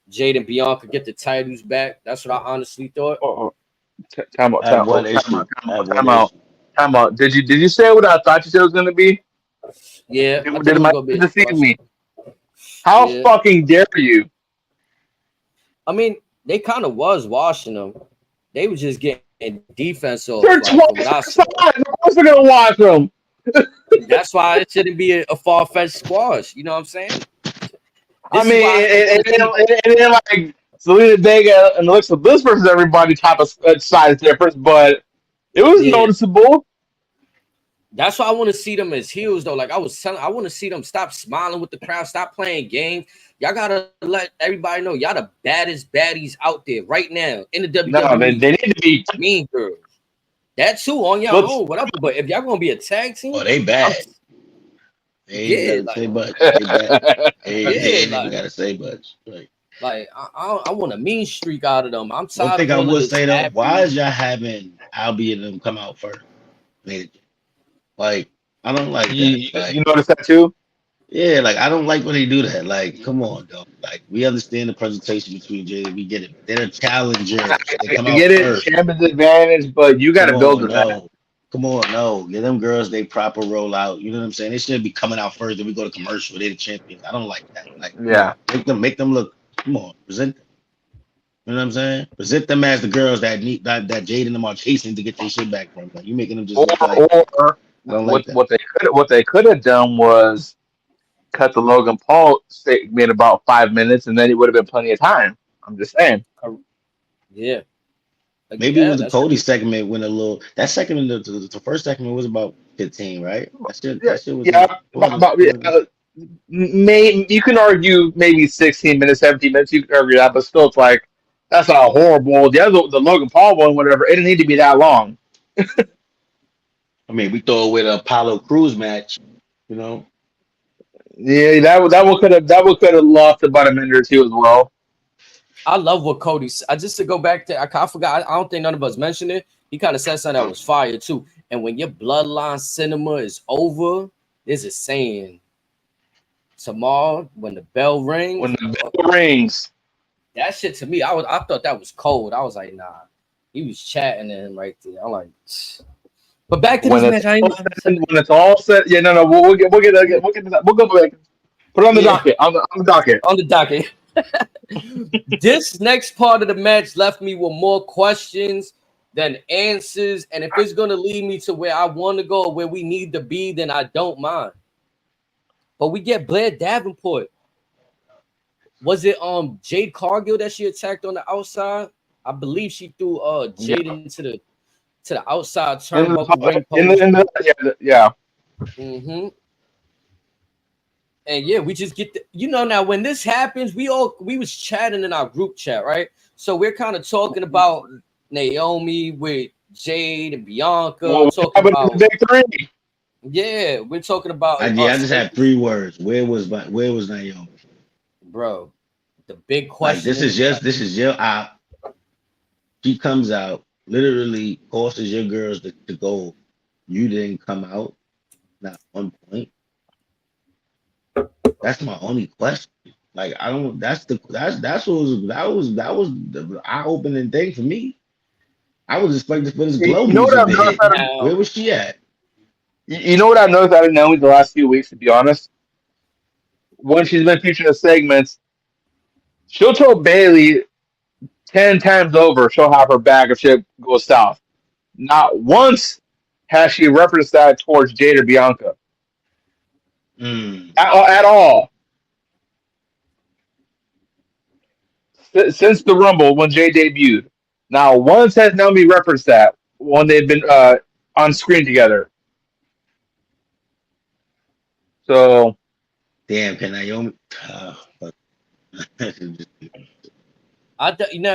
Jade and Bianca get the titles back. That's what I honestly thought. Oh, time out, I have time one out, time issue. out, I have one time out, issue. time out. Did you say what I thought you said it was going to be? Yeah, I thought it Did was my gonna be a deceive squash. me? How Yeah, fucking dare you? I mean they kind of was washing them. They was just getting defense off, They're like from what twice I the saw. size. Of course, they're gonna watch them. That's why it shouldn't be a far fetched squash. You know what I'm saying? I This is mean, why I think and then like Selena Vega and Alexa Bliss versus everybody type of size difference, but it was yeah. noticeable. That's why I want to see them as heels, though. Like I was telling, I want to see them stop smiling with the crowd, stop playing games. Y'all gotta let everybody know y'all the baddest baddies out there right now in the No, WWE. they need to be. Mean girls. That too on your Let's, own, whatever. But if y'all gonna be a tag Oh, team, they I'm, bad. They ain't yeah, gotta like say much. They bad. They yeah, ain't even like gotta say much. Like, I want a mean streak out of them. I'm one tired thing of I all of would this say though, why happy. is y'all having Albie and them come out first? Like, I don't like that. you Like, notice that too? yeah, like I don't like when they do that. Like, come on, though. Like, we understand the presentation between Jay. We get it. They're challengers. They I come out get it, first. champion's advantage, but you got Come to build on, to that. no. Come on, no. Give them girls they proper rollout. You know what I'm saying? They shouldn't be coming out first and we go to commercial. They're the champions. I don't like that. Like, come on. Yeah. Make them look. Come on. Present them. You know what I'm saying? Present them as the girls that need that Jade and them are chasing to get their shit back from. Like, you making them just look like Or I don't like that. what they could have done was cut the Logan Paul segment about 5 minutes, and then it would have been plenty of time. I'm just saying. Yeah, like, Maybe it yeah, was the that's Cody segment when a little that segment the first segment was about 15, right? Yeah, That shit yeah. wasn't it wasn't About it wasn't you can argue maybe 16 minutes, 17 minutes. You can argue that, but still, it's like that's not horrible. The Logan Paul one, whatever. It didn't need to be that long. I mean we throw away the Apollo Crews match, you know. Yeah, that would could have lost about a minute or two as well. I love what Cody said. Just to go back to, I forgot. I don't think none of us mentioned it. He kind of said something that was fire too. And when your bloodline cinema is over, there's a saying. Tomorrow, when the bell rings, When the bell rings, that shit to me, I thought that was cold. I was like, nah. He was chatting to him right there. I'm like, but back to this when it's match. I all ain't said, when it's all set, yeah, no, we'll get to that. We'll go back. Put it on the yeah docket. On the docket. on the docket. This next part of the match left me with more questions than answers. And if it's gonna lead me to where I want to go or where we need to be, then I don't mind. But we get Blair Davenport. Was it Jade Cargill that she attacked on the outside? I believe she threw Jade Yeah. into the outside In turnbuckle ring the, post. yeah. Mm-hmm. And yeah, we just get now when this happens, we was chatting in our group chat, right? So we're kind of talking about Naomi with Jade and Bianca, Well, talking about the big three. yeah, we're talking about I us, just have 3 words. Where was Naomi? bro. The big Like question in the match. this is your op. She comes out, literally costs your girls the goal. You didn't come out, not 1 point. That's my only question. Like I don't. That's the eye-opening thing for me. I was expecting for this glow You know what music I've to noticed hit. out of Where Now, was she at? you know what I've noticed out of Naomi the last few weeks, to be honest? When she's been featured in segments, she'll tell Bailey 10 times over she'll have her back if shit goes south. Not once has she referenced that towards Jade or Bianca. Mm, At all. Since the Rumble when Jay debuted. Now, once has Naomi referenced that when they've been on screen together. So, damn, Naomi.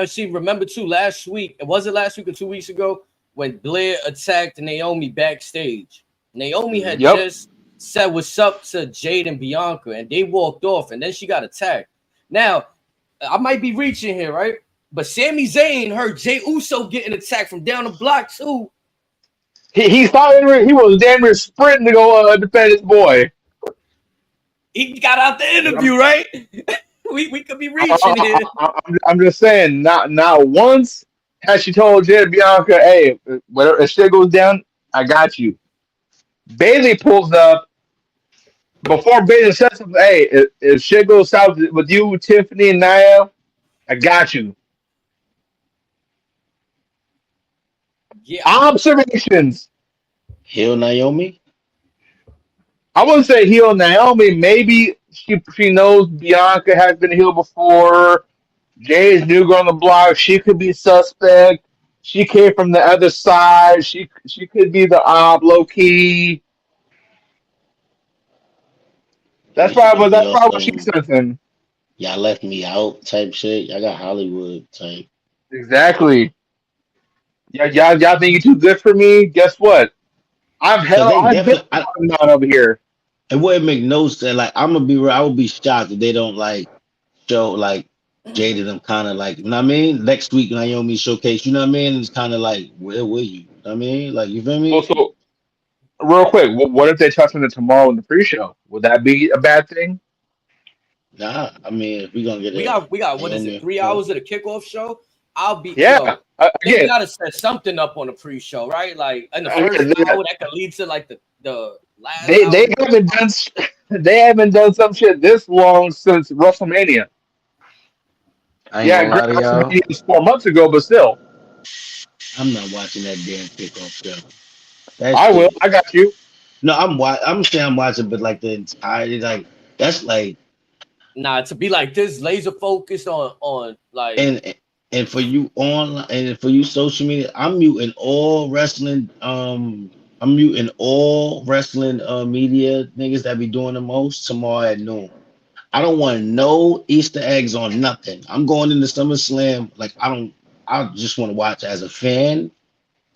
see, remember too, last week, was it last week or 2 weeks ago when Blair attacked Naomi backstage? Naomi had Mhm. yep. just said what's up to Jade and Bianca, and they walked off, and then she got attacked. Now, I might be reaching here, right? But Sami Zayn heard Jey Uso getting attacked from down the block too. He was damn near sprinting to go defend his boy. He got out the interview, right? we could be reaching here. I'm just saying, not once has she told Jade and Bianca, hey, whatever if shit goes down, I got you. Bailey pulls up before Bailey says something, hey, if shit goes south with you, Tiffany, and Nia, I got you. Yeah, Observations. Heel Naomi. I wouldn't say heel Naomi. Maybe she knows Bianca has been healed before. Jay's new girl on the block. She could be suspect. She came from the other side. She could be the low key. Maybe she could be That's on probably what she's some sensing. y'all left me out type shit. Y'all got Hollywood type. Exactly. Yeah, y'all think you're too good for me? Guess what? Cause they I've been definitely. not over here. It wouldn't make no sense. Like I'm gonna be real. I would be shocked if they don't like show like Jade and them kind of like. You know what I mean? Next week Naomi showcase. You know what I mean? It's kind of like where were you? You know what I mean? Like you feel me? Also, real quick, what if they touch on it tomorrow in the pre-show? Would that be a bad thing? Nah. I mean, if we gonna get we a got we got what is it? Naomi, 3 hours of the kickoff show. I'll be Yeah. They Again, gotta set something up on the pre-show, right? Like in the first again, hour that could lead to like the last they hour. they haven't done they haven't done some shit this long since WrestleMania. I ain't Yeah, gonna great lie to y'all. WrestleMania was 4 months ago, but still, I'm not watching that damn kickoff show. That I will. shit. I got you. No, I'm saying I'm watching, but like the entire like that's like Nah, to be like this, laser focused on like and for you online and for you social media, I'm muting all wrestling. I'm muting all wrestling media niggas that be doing the most tomorrow at noon. I don't want no Easter eggs on nothing. I'm going into SummerSlam like I don't. I just want to watch as a fan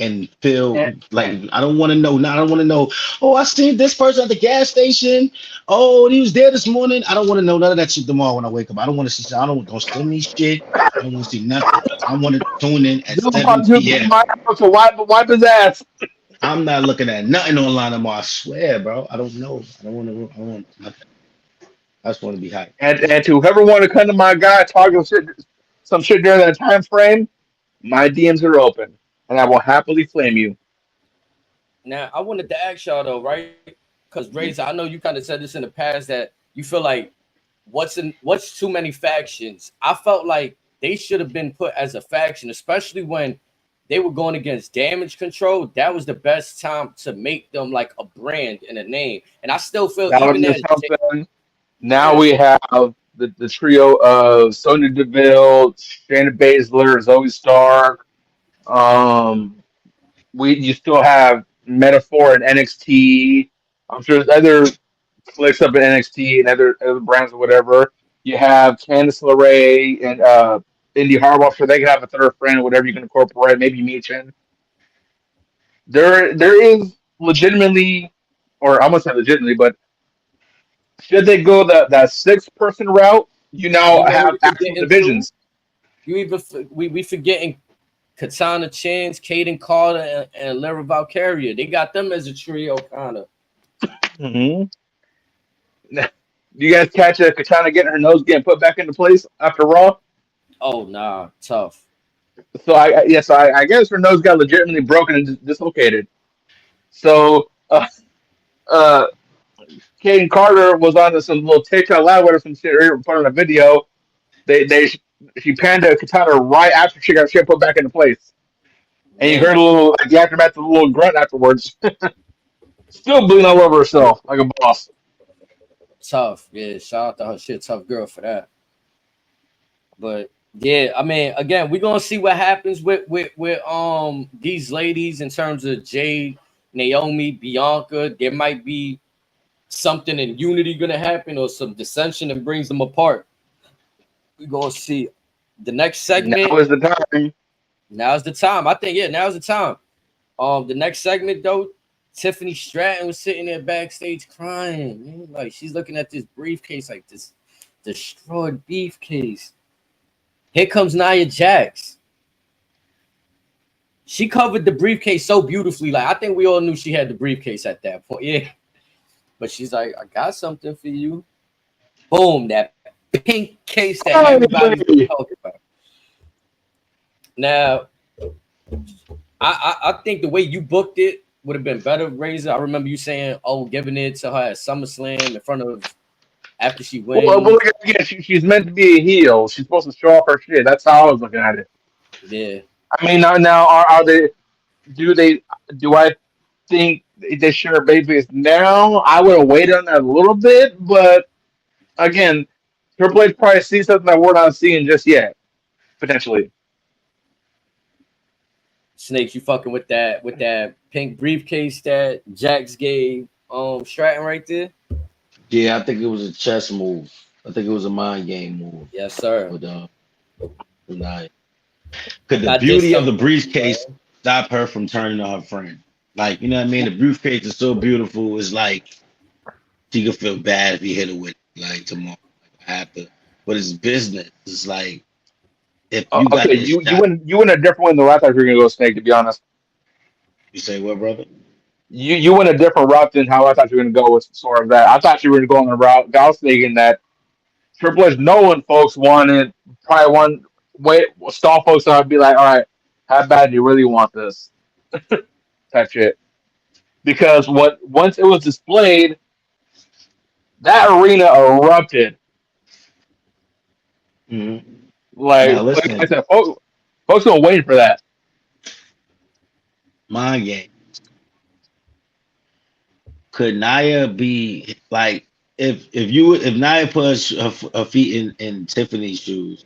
and feel And, like I don't want to know. Now I don't want to know. Oh, I seen this person at the gas station. Oh, he was there this morning. I don't want to know none of that shit tomorrow when I wake up. I don't want to see. I don't send me shit. I don't want to see nothing. I want to tune in at Bill 7 Cosby came to p.m. my house to wipe his ass. I'm not looking at nothing online tomorrow. I swear, bro. I don't know. I don't want to. I don't want nothing. I just want to be hyped. And to whoever want to come to my guy talking some shit during that time frame, my DMs are open, and I will happily flame you. now I wanted to ask y'all though, right? Because Razor, I know you kind of said this in the past that you feel like what's too many factions. I felt like they should have been put as a faction, especially when they were going against Damage Control. That was the best time to make them like a brand and a name. And I still feel That would even be as something. Now yeah, we have the trio of Sonya Deville, Shayna Baszler, Zoe Stark. Um, you still have Metaphor and NXT. I'm sure there's other clicks up in NXT and other brands or whatever. You have Candice LeRae and Indy Harbaugh, so they can have a third friend, whatever you can incorporate. Maybe Michin. There is legitimately, or I'm gonna say legitimately, but should they go that 6 person route, you now you know what have we actual forgetting too? divisions. You even we forgetting Katana Chance, Caden Carter, and Lara Valkyria. They got them as a trio, kind of. Hmm. You guys catch Katana getting her nose getting put back into place after Raw? Oh nah, tough. So I guess her nose got legitimately broken and dislocated. So uh, Kaden Carter was on some little TikTok live with her some shit in front of a video. She panned to Katana right after she got shit put back into place, and you Man, heard a little like the aftermath of a little grunt afterwards. Still bleeding all over herself like a boss. tough. Yeah, shout out to her. She a tough girl for that. But yeah, I mean, again, we're gonna see what happens with these ladies in terms of Jade, Naomi, Bianca. There might be something in unity gonna happen or some dissension and brings them apart. We're gonna see. The next segment. Now is the time. Now's the time. I think, yeah, now's the time. The next segment though, Tiffany Stratton was sitting there backstage crying. Man. Like she's looking at this briefcase, like this destroyed briefcase. Here comes Nia Jax. She covered the briefcase so beautifully. Like I think we all knew she had the briefcase at that point. Yeah. But she's like, I got something for you. Boom, that pink case that everybody's talking about. Now, I think the way you booked it would have been better, Razor. I remember you saying, "Oh, giving it to her at SummerSlam in front of after she wins." Well, again, she's meant to be a heel. She's supposed to show off her shit. That's how I was looking at it. Yeah. I mean, now are they? Do I think they should have babyface now? I would have waited on that a little bit, but again, Triple H probably sees something that we're not seeing just yet, potentially. Snakes, you fucking with that pink briefcase that Jax gave Stratton right there? Yeah, I think it was a chess move. I think it was a mind game move. Yes, sir. With Nia. Could the beauty of the briefcase stop her from turning on her friend? Like, you know what I mean? The briefcase is so beautiful. It's like she could feel bad if he hit her with it, like tomorrow. Like, I have to. But it's business. It's like if you got you went a different way than I thought you were gonna go, Snake. To be honest, you say what, brother? You went a different route than how I thought you were gonna go with sort of that. I thought you were gonna go on the route. I was thinking that Triple H, knowing folks wanted probably one way stall folks out, be like, all right, how bad do you really want this? Type shit. Because once it was displayed, that arena erupted. Mm-hmm. Like I said, folks gonna wait for that. Mind game. Could Nia be like if Nia put her feet in Tiffany's shoes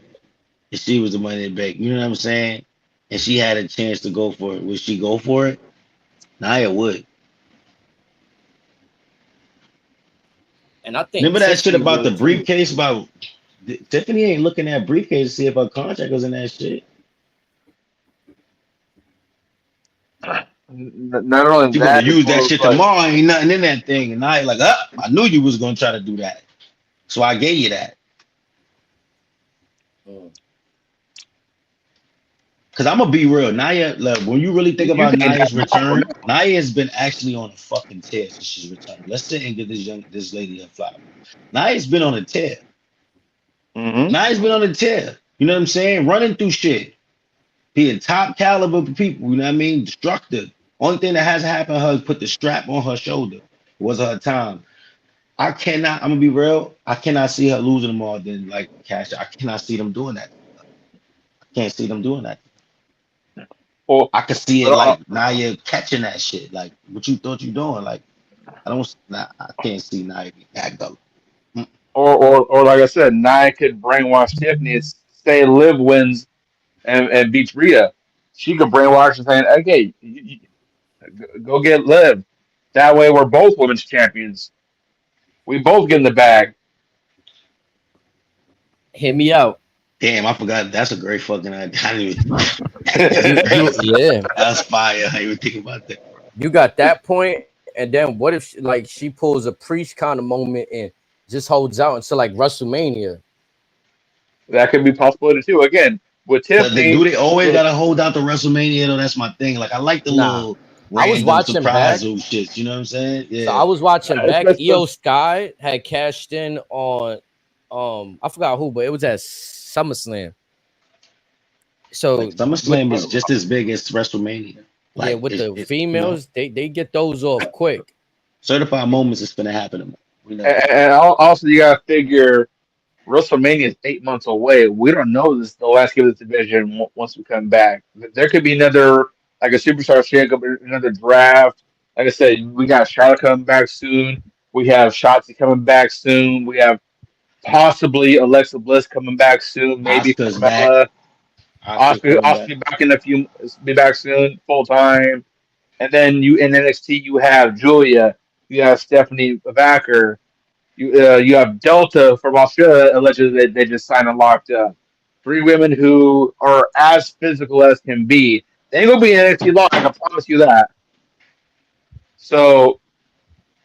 and she was the money in the bank, you know what I'm saying? And she had a chance to go for it, would she go for it? Nia would. And I think remember that Tiffany shit about the briefcase too. about Tiffany ain't looking at briefcase to see if her contract was in that shit. Not only she that, gonna use that shit tomorrow. Ain't nothing in that thing, and I like, I knew you was gonna try to do that, so I gave you that. Cause I'm gonna be real, Nia. Look, when you really think about Nia's return, Nia has been actually on a fucking tear since she's returned. Let's sit and give this lady a flower. Nia's been on a tear. Mm-hmm. Nia's been on a tear. You know what I'm saying? Running through shit. Being top caliber people. You know what I mean? Destructive. Only thing that hasn't happened to her is put the strap on her shoulder. It was her time. I'm gonna be real. I cannot see her losing them all. Then like Cash, I cannot see them doing that. I can't see them doing that. Well, I could see it like Nia catching that shit. Like what you thought you doing? Like I can't see Nia act up. Or like I said, Nia could brainwash Tiffany and say Liv wins and beats Rhea. She could brainwash and saying, okay, go get Liv. That way we're both women's champions. We both get in the bag. Hit me out. Damn, I forgot. That's a great fucking idea. Yeah. That's fire. I even think about that. You got that point, and then what if she pulls a Priest kind of moment and just holds out until like WrestleMania? That could be possibility too. Again, with Tiffany, do they always gotta hold out to WrestleMania though? That's my thing. Like I like the little was random watching back. surprise shit. You know what I'm saying? So Yeah. I was watching back. It's- EO Sky had cashed in on I forgot who, but it was at SummerSlam. So Like SummerSlam is just as big as WrestleMania. yeah, Like with the you know, females, they get those off quick. certified moments is gonna happen. We know. and also you gotta figure WrestleMania is 8 months away. We don't know this the landscape of this division once we come back. There could be another like a superstar shakeup, another draft. Like I said, we got Charlotte coming back soon. We have Shotzi coming back soon. We have possibly Alexa Bliss coming back soon. Maybe Oscar's back. Carmella. Oscar's coming Oscar back. be back in a few. Be back soon, full time. And then you in NXT you have Julia. You have Stephanie Vacker. You have Delta from Australia. Allegedly, they just signed and locked up. 3 women who are as physical as can be. They ain't gonna be in NXT long. I can promise you that. So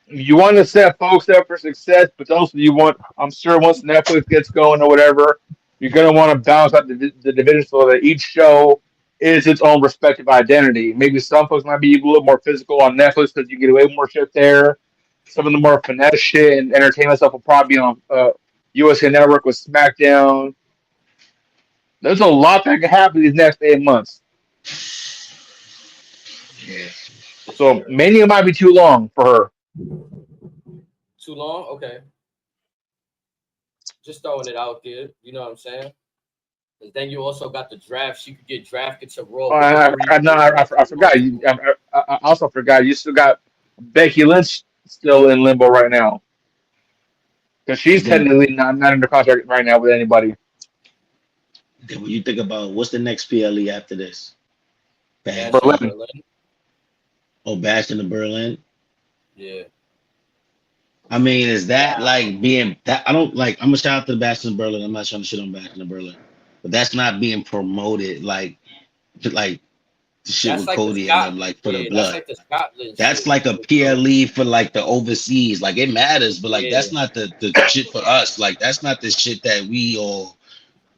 you want to set folks up for success, but also you want. I'm sure once Netflix gets going or whatever, you're gonna want to balance out the division so that each show is its own respective identity. Maybe some folks might be a little more physical on Netflix because you get away with more shit there. Some of the more finesse shit and entertainment stuff will probably be on USA Network with Smackdown. There's a lot that can happen these next 8 months. Yeah. So Mania might be too long for her. Too long? Okay. Just throwing it out there. You know what I'm saying? And then you also got the draft. She could get drafted to Raw. I forgot. I also forgot. You still got Becky Lynch still in limbo right now because she's Then, technically not under contract right now with anybody. then when you think about what's the next PLE after this? Bash Bash. in Berlin. Berlin. Oh, Bash in the Berlin. Yeah. I mean, is that like being that? I don't like. I'm a shout out to the Bash in Berlin. I'm not trying to shit on Bash in Berlin, but that's not being promoted like the shit That's with like the Cody and them, Scotland. like for the Yeah, blood. that's like the Scotland. That's shit. like a PLE for like the overseas. Like it matters, but like Yeah. that's not the shit for us. Like that's not the shit that we all.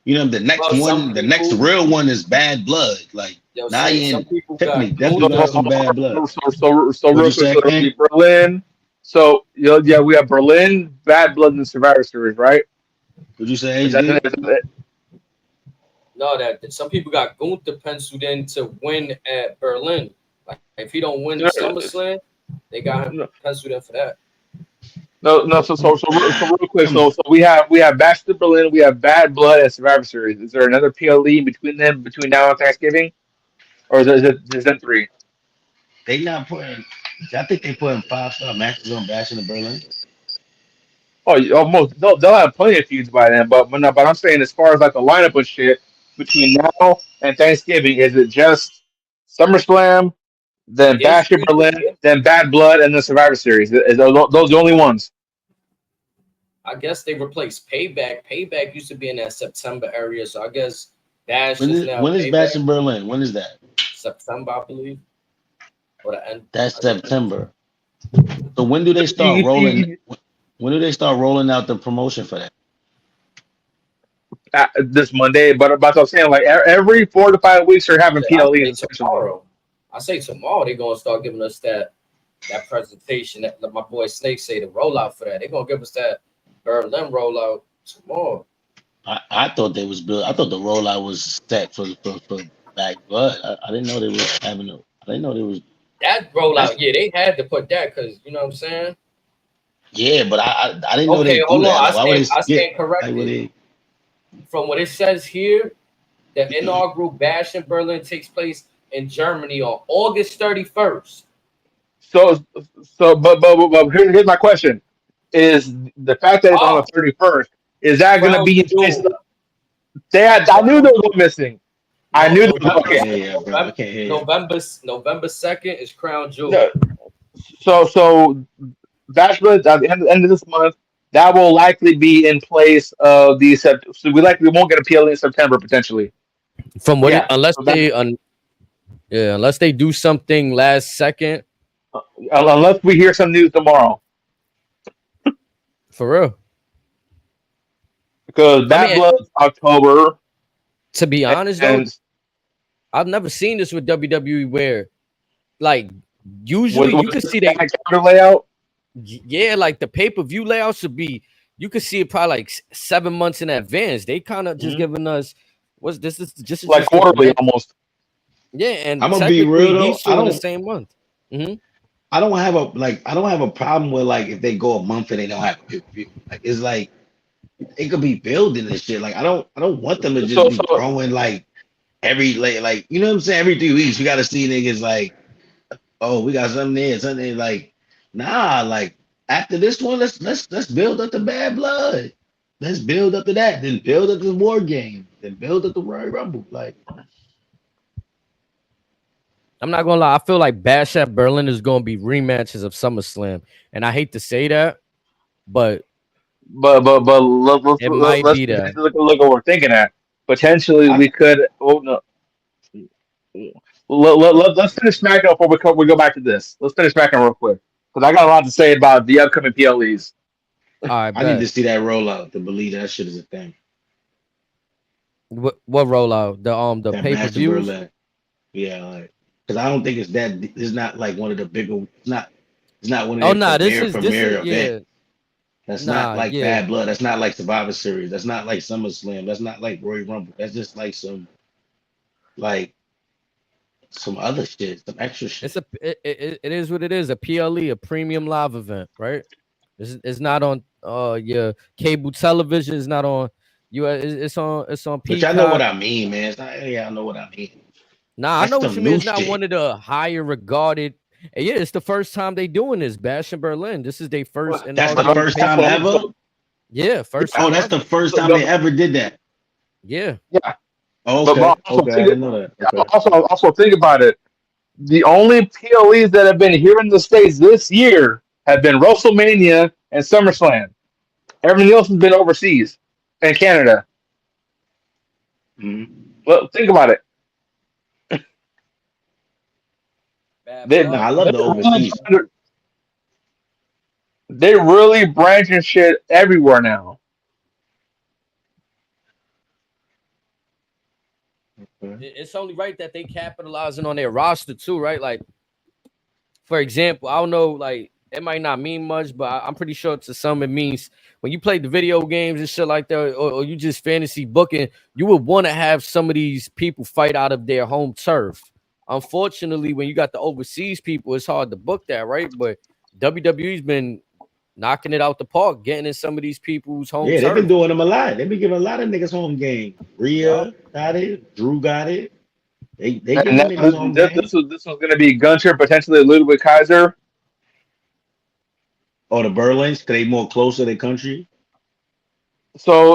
You know, the next Well, some one, the next people- real one is Bad Blood. Like Yo, now say you some in people Tiffany got definitely gonna have some Bad Blood. So What'd real you say, quick, so King? Berlin. So yeah, we have Berlin, Bad Blood, and Survivor Series, right? Would you say Is that, HD? is that, no that some people got Gunther penciled in to win at Berlin. Like if he don't win SummerSlam, they got him penciled in for that. no. So real quick. So we have Bash to Berlin, we have Bad Blood, and Survivor Series. Is there another PLE between them between now and Thanksgiving, or is it 3? They not putting. I think they putting 5-star matches on Bash in the Berlin. Oh, almost they'll have plenty of feuds by then. But no, but I'm saying as far as like the lineup of shit between now and Thanksgiving, is it just SummerSlam, then There's Bash to 3 Berlin, different- then Bad Blood, and then Survivor Series? Is those the only ones? I guess they replaced Payback. Payback used to be in that September area, so I guess Bash When is is now when is Payback. Bash in Berlin? When is that? September, I believe. Or the end. That's September. So when do they start rolling? When do they start rolling out the promotion for that? This Monday, but I'm saying like every 4 to 5 weeks they're having I PLEs say essentially. tomorrow. I say tomorrow they're gonna start giving us that presentation that my boy Snake say the rollout for that. They're gonna give us that Berlin rollout tomorrow. I thought they was built. I thought the rollout was set for Bad Blood. I didn't know they was having a. I didn't know they was. That rollout, yeah, they had to put that because you know what I'm saying. Yeah, but I didn't know they Okay, do hold that. on. Like, why would they I skip? stand corrected. Like, what they, From what it says here, the inaugural Bash in Berlin takes place in Germany on August 31st. So but here's my question: is the fact that it's on the 31st, is that going to be in place? I knew they were missing. I knew. Okay. bro. I can't hear you. November 2nd is Crown Jewel. No. So Bachelor at the end of this month, that will likely be in place of the so we likely won't get a PLE in September potentially. From what unless they do something last second. Unless we hear some news tomorrow. For real. Because Bad Blood October. To be honest, though, I've never seen this with WWE where like Usually, you With can the see they counter layout. yeah, like the pay-per-view layout should be. You could see it probably like 7 months in advance. They kind of just giving us what's this is just Like the quarterly next. almost. Yeah, I'm and gonna be real technically though. these two in the same month. I don't have a problem with like if they go a month and they don't have a pay-per-view. Like it's like it could be building this shit. Like I don't want them to just So be throwing like every like you know what I'm saying, every 3 weeks you gotta see niggas like, oh, we got something there, something like, nah, like after this one, let's build up the bad blood. Let's build up to that, then build up the war game, then build up the Royal Rumble. Like I'm not gonna lie. I feel like Bash at Berlin is gonna be rematches of SummerSlam, and I hate to say that, but but it might let's be that. look at what we're thinking at. Potentially, I we could. Oh no. Let's finish SmackDown before we go back to this. Let's finish SmackDown real quick because I got a lot to say about the upcoming PLEs. All right, I need to bet. see that rollout to believe that shit is a thing. What rollout? The That Master pay-per-views? Burlap. Yeah, like because I don't think it's that. It's not like one of the bigger. It's not one of Oh their nah, this premier is events. yeah. That's not Nah, like yeah. Bad Blood. That's not like Survivor Series. That's not like SummerSlam. That's not like Royal Rumble. That's just like some other shit, some extra shit. It is what it is. A PLE, a premium live event, right? It's not on your cable television. It's not on you. It's on But y'all know what Peacock. I mean, man. It's not, yeah, I know what I mean. Nah, I That's know what some you mean. new It's not shit. one of the higher regarded. And yeah, it's the first time they doing this. Bash in Berlin. This is their first That's the inaugural first pay time per view. ever. Yeah, first Oh, time that's the ever. first time they ever did that. Yeah. Yeah, Oh, but okay, also okay, I didn't know that. Okay. also think about it. The only PLEs that have been here in the States this year have been WrestleMania and SummerSlam. Everything else has been overseas and Canada. Mhm. Well, think about it. Bad They No, blood. I love they're the really overseas. trying to, they really branching shit everywhere now. Okay. It's only right that they capitalizing on their roster too, right? Like, for example, I don't know, like it might not mean much, but I'm pretty sure to some it means when you play the video games and shit like that, or you just fantasy booking, you would want to have some of these people fight out of their home turf. Unfortunately, when you got the overseas people, it's hard to book that, right? But WWE's been knocking it out the park, getting in some of these people's home Yeah, they've been turf. doing them a lot. They've been giving a lot of niggas home game. Yup. Rhea got it. Drew got it. They And giving that, niggas home game. this was going to be Gunter, potentially Ludwig Kaiser. Or the Berlins, cause they more closer to the country. I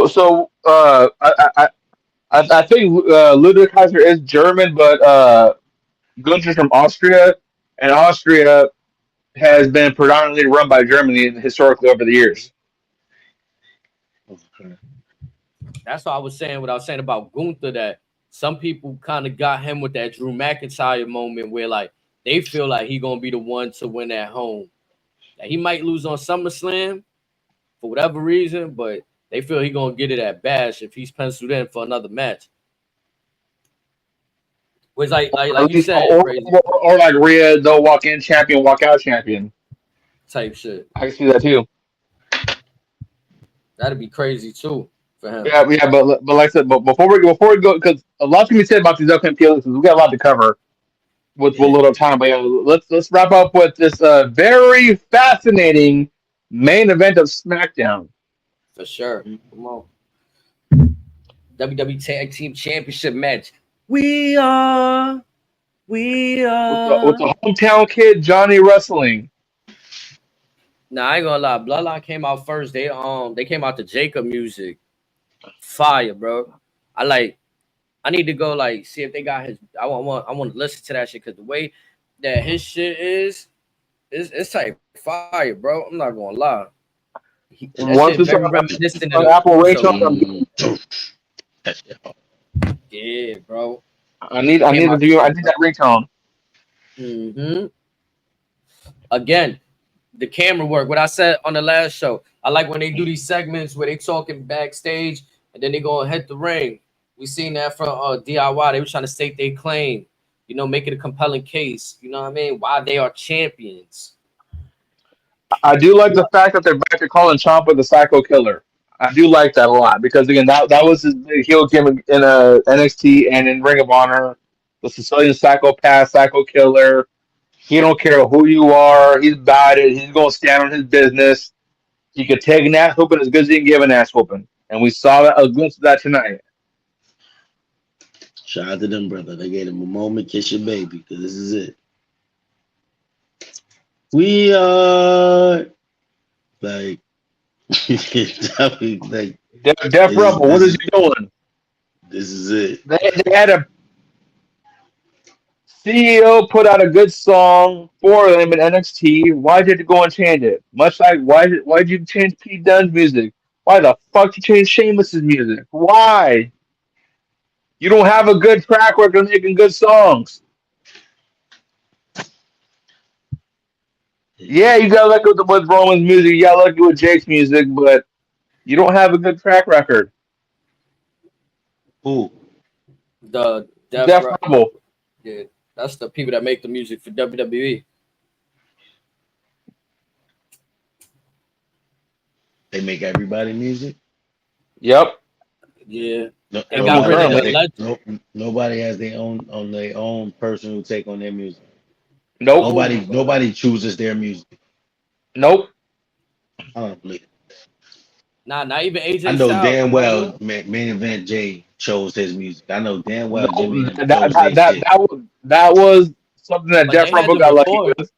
think Ludwig Kaiser is German, but Gunter's from Austria, and Austria has been predominantly run by Germany historically over the years. Okay. That's what I was saying. What I was saying about Gunther, that some people kind of got him with that Drew McIntyre moment where like they feel like he gonna be the one to win at home. That he might lose on SummerSlam for whatever reason, but they feel he gonna get it at Bash if he's penciled in for another match. Which At like you least, said, crazy or like Rhea, they'll walk in champion, walk out champion. type shit. I can see that too. That'd be crazy too for him. Yeah, but like I said, but before we go, because a lot can be said about these upcoming PLEs, we got a lot to cover with a Yeah, little time. But yeah, let's wrap up with this very fascinating main event of SmackDown. for sure. Come on. WWE Tag Team Championship match. We are. We With are. the hometown kid Johnny wrestling. Nah, I ain't gonna lie. Bloodline came out first. They came out to Jacob music. Fire, bro. I need to go like see if they got his. I want to listen to that shit because the way that his shit is it's like fire, bro. I'm not gonna lie. That Once shit it's very reminiscent of on the Apple Usos. Rachel, That shit hard. Yeah, bro. I Came need to out. do I need that ringtone. Mm-hmm. Again, the camera work. What I said on the last show. I like when they do these segments where they talking backstage and then they go and hit the ring. We seen that from DIY. They were trying to state their claim. make it a compelling case. You know what I mean? Why they are champions. I do like the fact that they're back to calling Ciampa the Psycho Killer. I do like that a lot because again, that was his big heel gimmick in NXT and in Ring of Honor. The Sicilian Psychopath, Psycho Killer. He don't care who you are. He's about it. He's going to stand on his business. He could take an ass whooping as good as he can give an ass whooping, and we saw a glimpse of that tonight. Shout out to them, brother. They gave him a moment, kiss your baby, because this is it. We are like, like Def Rebel, what is he doing? This is it. They had a CEO put out a good song for them in NXT. Why did you go and change it? Much like why did you change Pete Dunne's music? Why the fuck did you change Sheamus's music? Why? You don't have a good track record of making good songs. Yeah, you got lucky with Roman's music. You got lucky with Jake's music, but you don't have a good track record. Who? The Def Rebel. Yeah, that's the people that make the music for WWE. They make everybody music? Yep. Yeah. No, They got rid of the legend. nobody has their own person who take on their music. Nope. Nobody chooses their music. Nope. I don't believe it. Nah, not even AJ I know Styles. damn well main event Jay chose his music. I know damn well Jimmy chose that was something that Def Rebel got lucky with.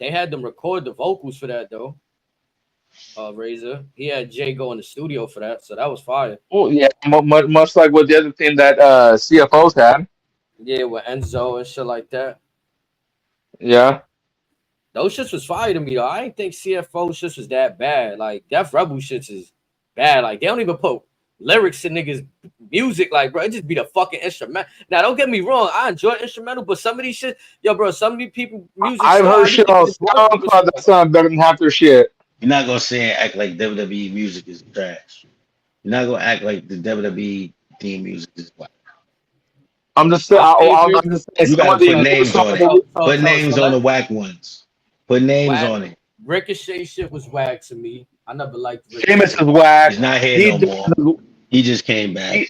They had them record the vocals for that though. Razor. He had Jay go in the studio for that, so that was fire. Oh yeah, much like what the other thing that CFOs had. Yeah, with Enzo and shit like that. Yeah. Those shits was fire to me though. I didn't think CFO shits was that bad. Like Def Rebel shits is bad. Like they don't even put lyrics in niggas' music. Like, bro, it just be the fucking instrument. Now, don't get me wrong. I enjoy instrumental, but some of these shit, yo, bro, some of these people music. I've heard shit on SoundCloud that sound better than half their shit. You're not gonna say and act like WWE music is trash. You're not gonna act like the WWE theme music is whack. I'm just saying. You gotta put names on it. Put names on the whack ones. Put names on it. Ricochet shit was whack to me. I never liked Ricochet. Sheamus is whack. He's not here no more. He just came back.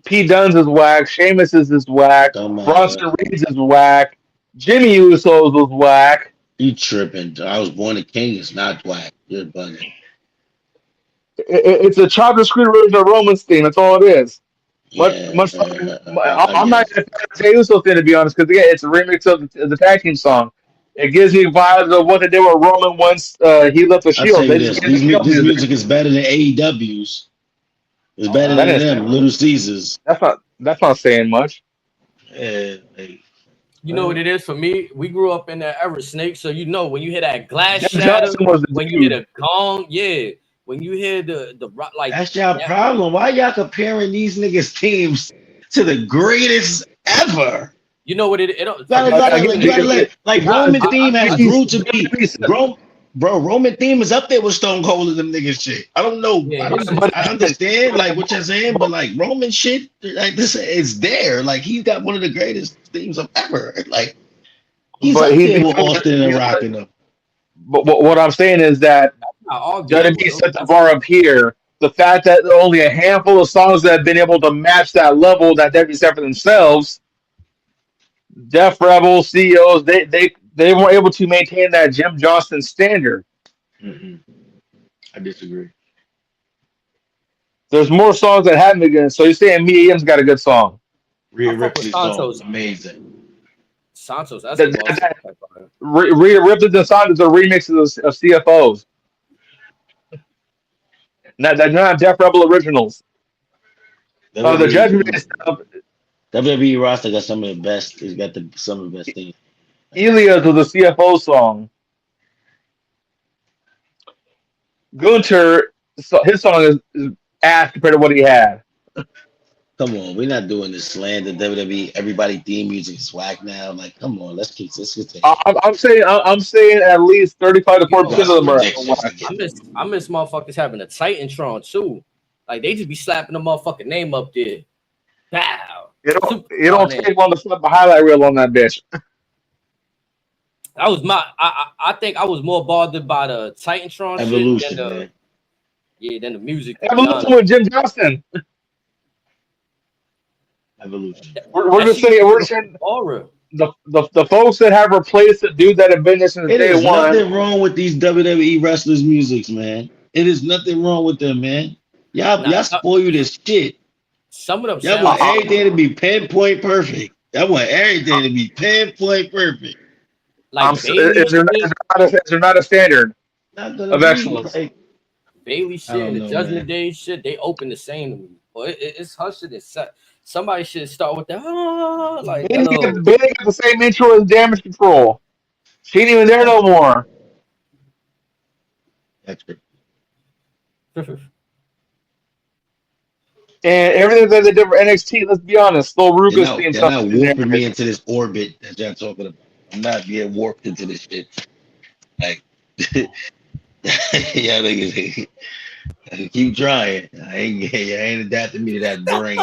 Pete Dunne's is whack. Sheamus is whack. Bronson Reed's is whack. Jimmy Uso's was whack. You tripping? I Was Born a King is not whack. You're bugging. It's a chopped screen version of Roman's theme. That's all it is. I'm not a Jey Uso thing, to be honest, because again, it's a remix of the tag team song. It gives me vibes of what they did with Roman once he left the Shield. This music is better than AEW's. It's better than them, Little Caesars. That's not saying much. Yeah, you know what it is for me? We grew up in that era, Snake. So you know when you hear that glass shatter, when you hear the gong, yeah. When you hear the like, that's your problem. Why y'all comparing these niggas teams to the greatest ever? You know what it Roman theme has grew to be bro. Roman theme is up there with Stone Cold and them niggas shit. I don't know. Yeah, I understand like what you're saying, but like Roman shit, like this is there. Like he's got one of the greatest themes of ever. Like he's up there with Austin and rocking them. But what I'm saying is that WWE set the bar up here. The fact that only a handful of songs that have been able to match that level that WWE set for themselves, Def Rebel, CEOs, they weren't able to maintain that Jim Johnston standard. Mm-hmm. I disagree. There's more songs that haven't been. So you're saying Mia Yim's got a good song? Rhea Ripley's song is amazing. Santos, that's Rhea Ripley and Santos are remixes of CFOs. They're not Def Rebel originals. The Judgment stuff. WWE roster got some of the best. It's got some of the best things. Elias was a CFO song. Gunter, his song is ass compared to what he had. Come on, we're not doing this slander WWE. Everybody theme music is whack now. Like, come on, let's keep this. I'm saying at least 35 to 40% of them are whack. I miss motherfuckers having a Titantron too. Like they just be slapping the motherfucking name up there. Wow. You don't take one to flip a highlight reel on that bitch. That was I think I was more bothered by the Titantron Evolution, shit man. than the music. Evolution with Jim Johnston. Evolution. We're just saying aura. The folks that have replaced the dude that have been there since It day is one. nothing wrong with these WWE wrestlers' musics, man. It is nothing wrong with them, man. Y'all spoil this shit. Some of them y'all want everything to be pinpoint perfect. Y'all want everything to be pinpoint perfect. Like is there not a standard of excellence? Like, Bailey shit and the Judgment Day shit, they open the same to me. But it's her shit. Somebody should start with that. Like Bailey got the same intro as Damage Control. She ain't even there no more. That's true. And everything that they did for NXT, let's be honest, Lil Ruga's being they're not warping me into this orbit that y'all talking about. I'm not being warped into this shit. Like, yeah, niggas. Keep trying. I ain't adapting me to that brain.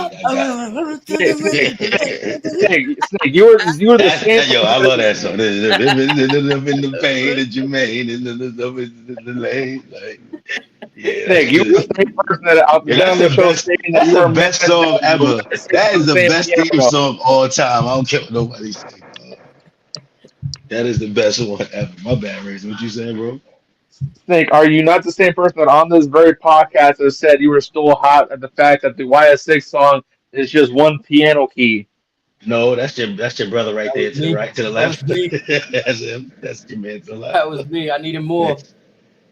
Snake, you were the same. Yo, I love that song. In the pain that you made, in the lane. Like, yeah, Snake, you were the same person that out that's the best song ever. That is the best theme song of all time. I don't care what nobody says. That is the best one ever. My bad, Razor. What you saying, bro? Snake, are you not the same person that on this very podcast has said you were still hot at the fact that the YS6 song is just one piano key? No, that's your brother right there to the right, to the left. That's him. That's your man to the left. That was me. I needed more.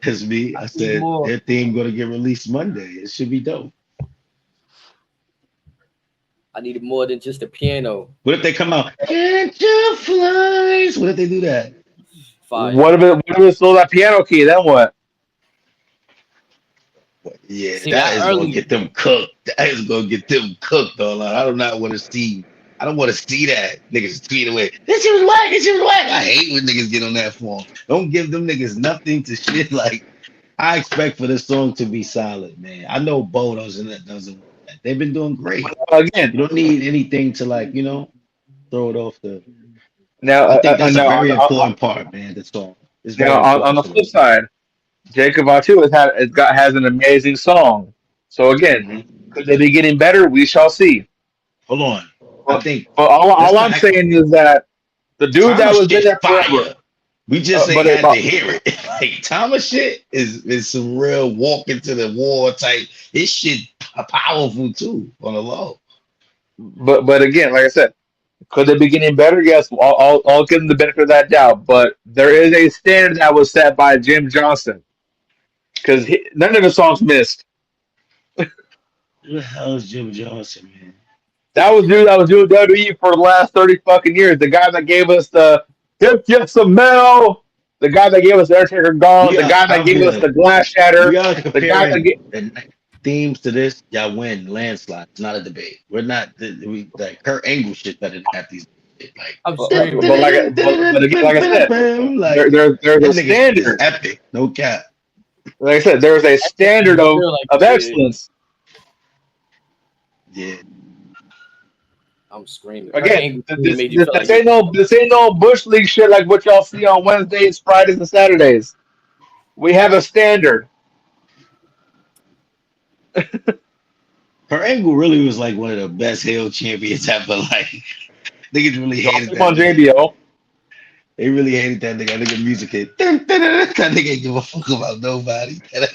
That's me. I said their theme gonna get released Monday. It should be dope. I needed more than just a piano. What if they come out? Can't you fly? What if they do that? Fire. What if it's still that piano key? Then what? Yeah, that is gonna get them cooked. That is gonna get them cooked, though. I do not want to see. I don't want to see that niggas tweet away. This shit was whack. This shit was whack. I hate when niggas get on that form. Don't give them niggas nothing to shit. Like, I expect for this song to be solid, man. I know Bo doesn't. They've been doing great. Again, you don't need anything to throw it off the. Now, I think that's a very important part, man. The song. Now, on the flip side, Jacob Atu has an amazing song. So again, could they be getting better? We shall see. Hold on. I think. But all I'm saying is that the dude that was in there forever. We just ain't had to hear it. Like, Thomas shit is some real walk into the wall type. This shit powerful too on the low. But again, like I said, could they be getting better? Yes, I'll give them the benefit of that doubt. But there is a standard that was set by Jim Johnston because none of the songs missed. Who the hell is Jim Johnston, man? That was doing WWE for the last 30 fucking years. The guy that gave us the Hip Mel, the guy that gave us Undertaker Gauntlet, the guy that gave us the Glass Shatter, the guy that gave themes to this, y'all win landslide. It's not a debate. We're not like Kurt Angle shit better than half these. Like, but again, like I said, there's a standard. Epic, no cap. Like I said, there's a standard of excellence. Yeah. I'm screaming. Again, this ain't no Bush League shit like what y'all see on Wednesdays, Fridays, and Saturdays. We have a standard. Her angle really was like one of the best heel champions ever. Like, niggas really hated that. On JBL. They really hated that nigga. That nigga music hit. That nigga ain't give a fuck about nobody. That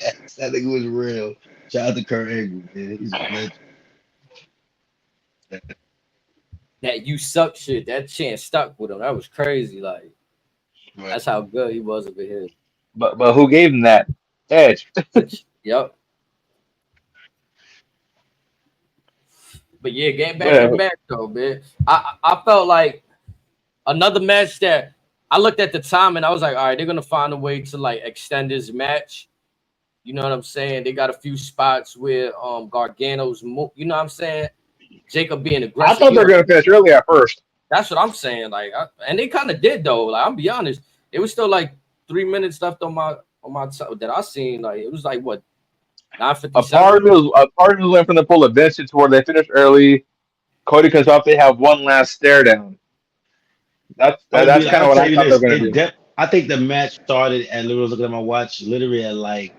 nigga was real. Shout out to Kurt Angle, man. He's a legend. That you suck shit, that chant stuck with him. That was crazy. Like, that's how good he was over here. But who gave him that? Edge. Yep. But yeah, getting back to the match though, man. I felt like another match that I looked at the time and I was like, all right, they're gonna find a way to like extend this match. You know what I'm saying? They got a few spots where Gargano's, you know what I'm saying? Jacob being aggressive. I thought they were gonna finish early at first. That's what I'm saying. Like, and they kind of did though. Like, I'll be honest, it was still like 3 minutes left on my that I seen. Like, it was like what 9:57. A part of it was went from the pull of bench to where they finished early. Cody comes up, they have one last stare down. That's kind of I'll what tell I you thought they were this. gonna do. I think the match started and literally looking at my watch literally at like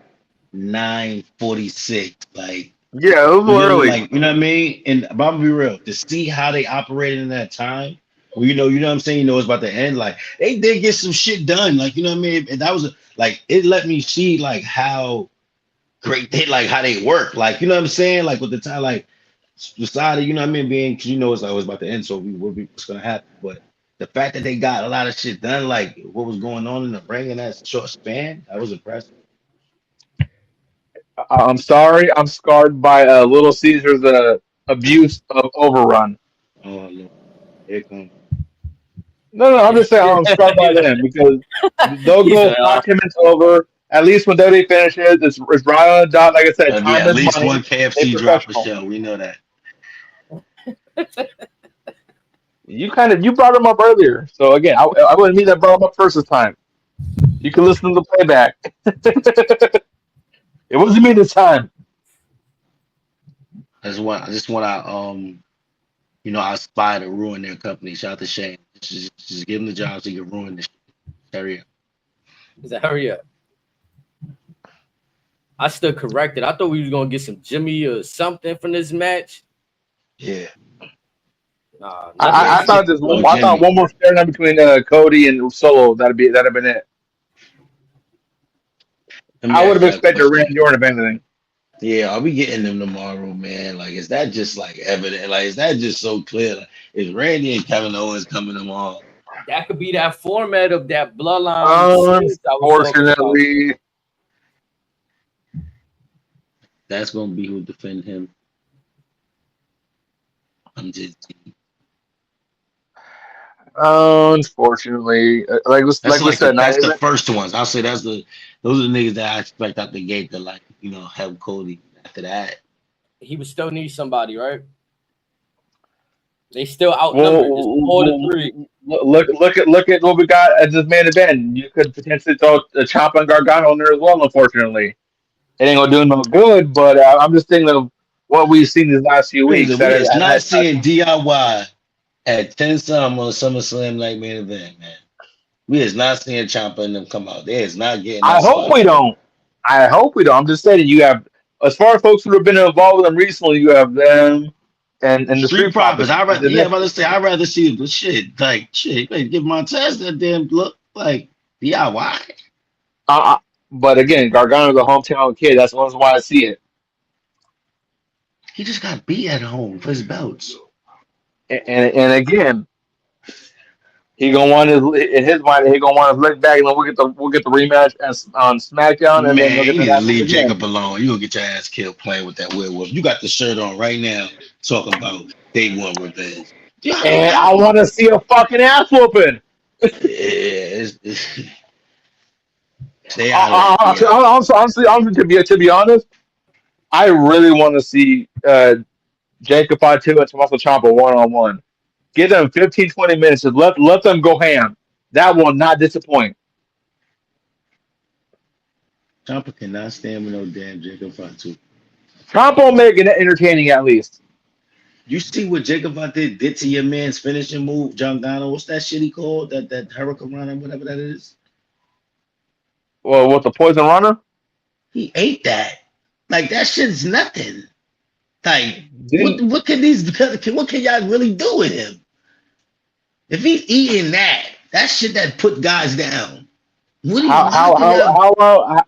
9:46. Like Yeah, it was a little literally, early. like you know what I mean. And but I'm gonna be real to see how they operated in that time. Well, you know what I'm saying. You know it's about to end. Like they did get some shit done. Like you know what I mean. And that was like it let me see like how great they like how they work. Like you know what I'm saying. Like with the time, like decided, you know what I mean, being because you know it's always about to end, so what's gonna happen. But the fact that they got a lot of shit done, like what was going on in the ring in that short span, that was impressive. I'm sorry, I'm scarred by Little Caesar's abuse of Overrun. Oh Lord, here comes. No, I'm just saying I'm scarred by them because they'll He go said, 5 10 minutes over. At least when WWE finishes, it's right on the dot. Like I said, There'll be time at is least money. one Stay KFC drop a professional. show. We know that. You brought them up earlier, so again, I wasn't me that brought them up first this time. You can listen to the playback. It wasn't me this time. I just want to I aspire to ruin their company. Shout out to Shane. Just give him the job so he can ruin this area. he said, hurry up. I still corrected. I thought we was gonna get some Jimmy or something from this match. Yeah. Nah, I nothing. thought No I thought Jimmy. one more stare down between Cody and Solo. That'd have been it. Let me I would ask have you a expected question. Randy Orton if anything. Yeah, are we getting them tomorrow, man? Like, is that just like evident? Like, is that just so clear? Like, is Randy and Kevin Owens coming tomorrow? That could be that format of that bloodline series I was talking about. Unfortunately, That's gonna be who defend him. I'm just like that's we said, that's the first ones. I'll say those are the niggas that I expect out the gate to like, have Cody. After that, He would still need somebody, right? They still outnumbered. It's well, 4-3. look at what we got at this main event. You could potentially throw a Ciampa and Gargano in there as well. Unfortunately, it ain't gonna do no good. But I'm just thinking of what we've seen these last few weeks. nigga, That we is not has seeing DIY at 10 some on SummerSlam night main event, man. We is not seeing Ciampa and them come out. They is not getting I that hope spot. we don't. I hope we don't. I'm just saying you have, as far as folks who have been involved with them recently, you have them and the Street Street Profits. Profits. I rather, The yeah, I'm about Nifty. to say I'd rather see the shit. Like shit, they give Montez that damn look like DIY. Uh, uh, but again, Gargano's a hometown kid. That's why I see it. He just got beat at home for his belts. And again, he gonna want his in his mind. He gonna want his leg back, and then we'll get the rematch on SmackDown, and then Man, he'll get you that need to happens leave again. Jacob alone. You gonna get your ass killed playing with that werewolf. You got the shirt on right now, talking about day one revenge. And I want to see a fucking ass whooping. Yeah, stay out of that. Yeah, Honestly, to be honest, I really want to see Jacob Fatu and Tommaso Ciampa 1-on-1. Give them 15, 20 minutes. Just let them go ham. That will not disappoint. Ciampa cannot stand with no damn Jacob Fatu. Ciampa will make it entertaining at least. You see what Jacob Fatu did to your man's finishing move, John Gano? What's that shit he called? That Hurricane Rana, whatever that is. Well, with the Poison Runner, He ate that. Like that shit is nothing. Like didn't what can y'all really do with him? If he's eating that shit that put guys down. how How how can how y'all? how,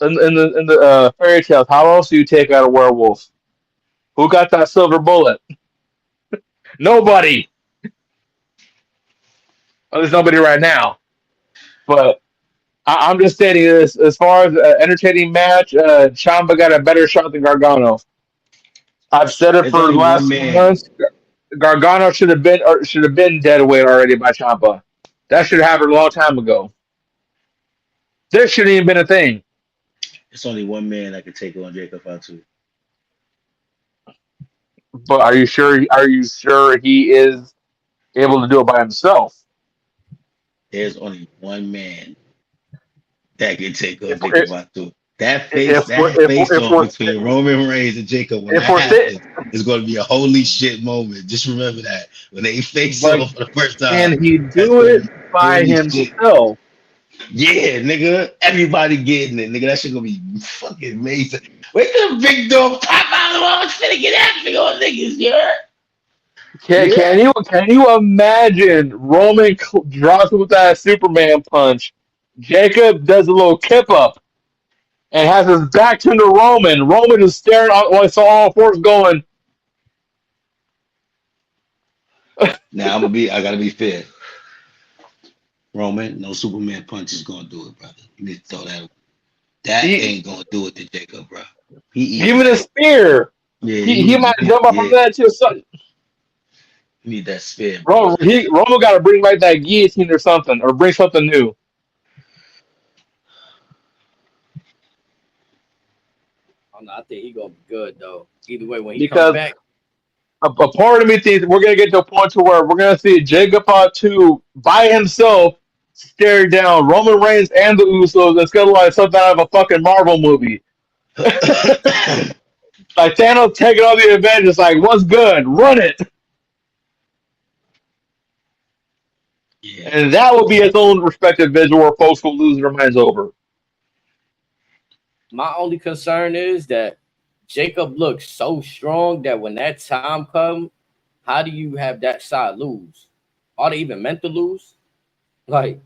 in the fairy tales? How else do you take out a werewolf? Who got that silver bullet? Nobody. Well, there's nobody right now. But I'm just stating this as far as entertaining match. Ciampa got a better shot than Gargano. I've said it There's for the only one last few man. months. Gargano should have been dead weight already by Ciampa. That should have happened a long time ago. This shouldn't even been a thing. It's only one man that can take on Jacob Fatu. But are you sure? Are you sure he is able to do it by himself? There's only one man that can take on If we're, Jacob Fatu. That if face off between Roman Reigns and Jacob when that happens is going to be a holy shit moment. Just remember that when they face off for the first time. Can he That's do gonna it be by holy shit. himself? Yeah, nigga. Everybody getting it, nigga. That shit gonna be fucking amazing. Wait till the big dog pop out of the wall. It's finna get that big old niggas, yeah. Can you imagine Roman drops with that Superman punch? Jacob does a little kip up and has his back turned to Roman. Roman is staring on all fours going. Now I gotta be fair. Roman, no Superman punch is gonna do it, brother. You need to throw that away. That ain't gonna do it to Jacob, bro. Even a spear. Yeah, he might jump up from that too. So, you need that spear, bro. Roman got to bring back that guillotine or something, or bring something new. I think he gonna be good though. Either way, when he comes back. A part of me thinks we're gonna get to a point to where we're gonna see Jacob 2 by himself stare down Roman Reigns and the Usos. It's gonna like something out of a fucking Marvel movie. Like Thanos taking all the Avengers. Like, what's good? Run it. Yeah. And that will be its own respective visual where folks will lose their minds over. My only concern is that Jacob looks so strong that when that time comes, how do you have that side lose? Are they even meant to lose? Like,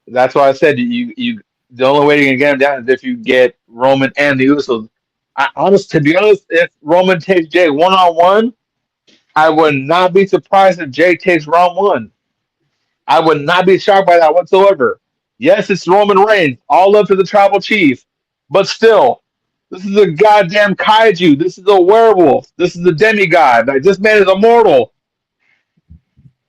that's why I said you. The only way you can get him down is if you get Roman and the Usos. To be honest, if Roman takes Jake 1-on-1, I would not be surprised if Jake takes round 1. I would not be shocked by that whatsoever. Yes, it's Roman Reigns, all up to the tribal chief, but still. This is a goddamn kaiju. This is a werewolf. This is a demigod. Like, this man is immortal.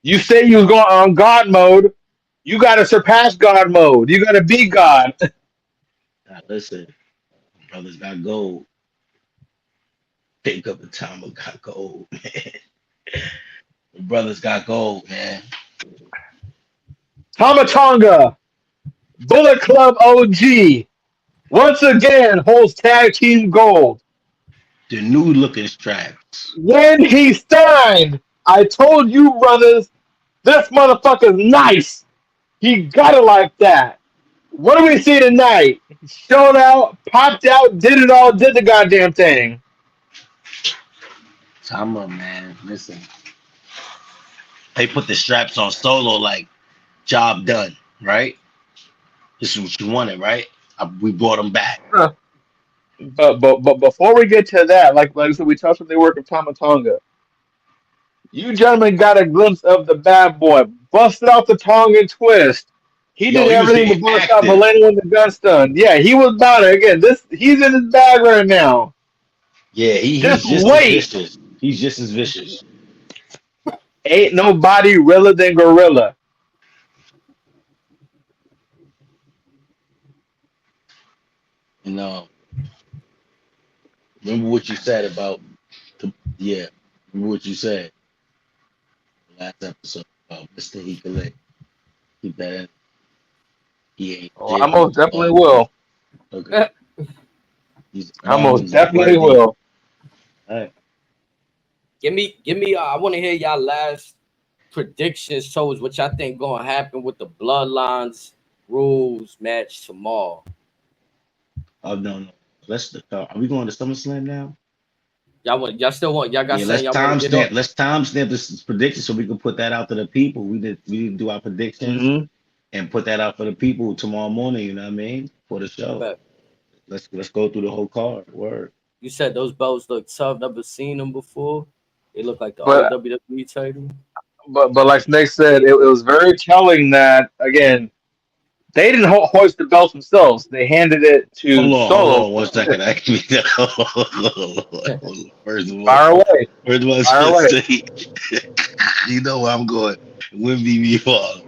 You say you was going on God mode. You got to surpass God mode. You got to be God. Now, listen, brothers got gold. Pick up the time got gold, man. The brothers got gold, man. Tamatonga, Bullet Club OG. Once again, holds tag team gold. The new looking straps. When he signed, I told you, brothers, this motherfucker's nice. He got it like that. What do we see tonight? Showed out, popped out, did it all, did the goddamn thing. Tama, man, listen. They put the straps on Solo like, job done, right? This is what you wanted, right? We brought them back. But before we get to that, like I said, we touched on the work of Tamatonga. You gentlemen got a glimpse of the bad boy. Busted out the Tongan twist. He did everything but bust out Valeno when the gun's done. Yeah, he was about it. Again, he's in his bag right now. Yeah, he's just as vicious. He's just as vicious. Ain't nobody realer than Gorilla. You know, remember what you said about remember what you said last episode about Mr. Hikale. Keep that in. He ain't. Oh, I most definitely will. Okay. I most definitely will. All right. Give me. I want to hear y'all last predictions towards what y'all think gonna happen with the Bloodlines rules match tomorrow. Oh no. Are we going to SummerSlam now? Y'all still want? Y'all got let's timestamp. Let's timestamp this prediction so we can put that out to the people. We did do our predictions and put that out for the people tomorrow morning. You know what I mean? For the show. Bet. Let's go through the whole card. Word. You said those belts look tough. Never seen them before. They look like the old WWE title. But like Snake said, it was very telling that again. They didn't hoist the belts themselves. They handed it to Solo. Hold on 1 second. First of all, fire away. Say, you know where I'm going. It wouldn't be me fault.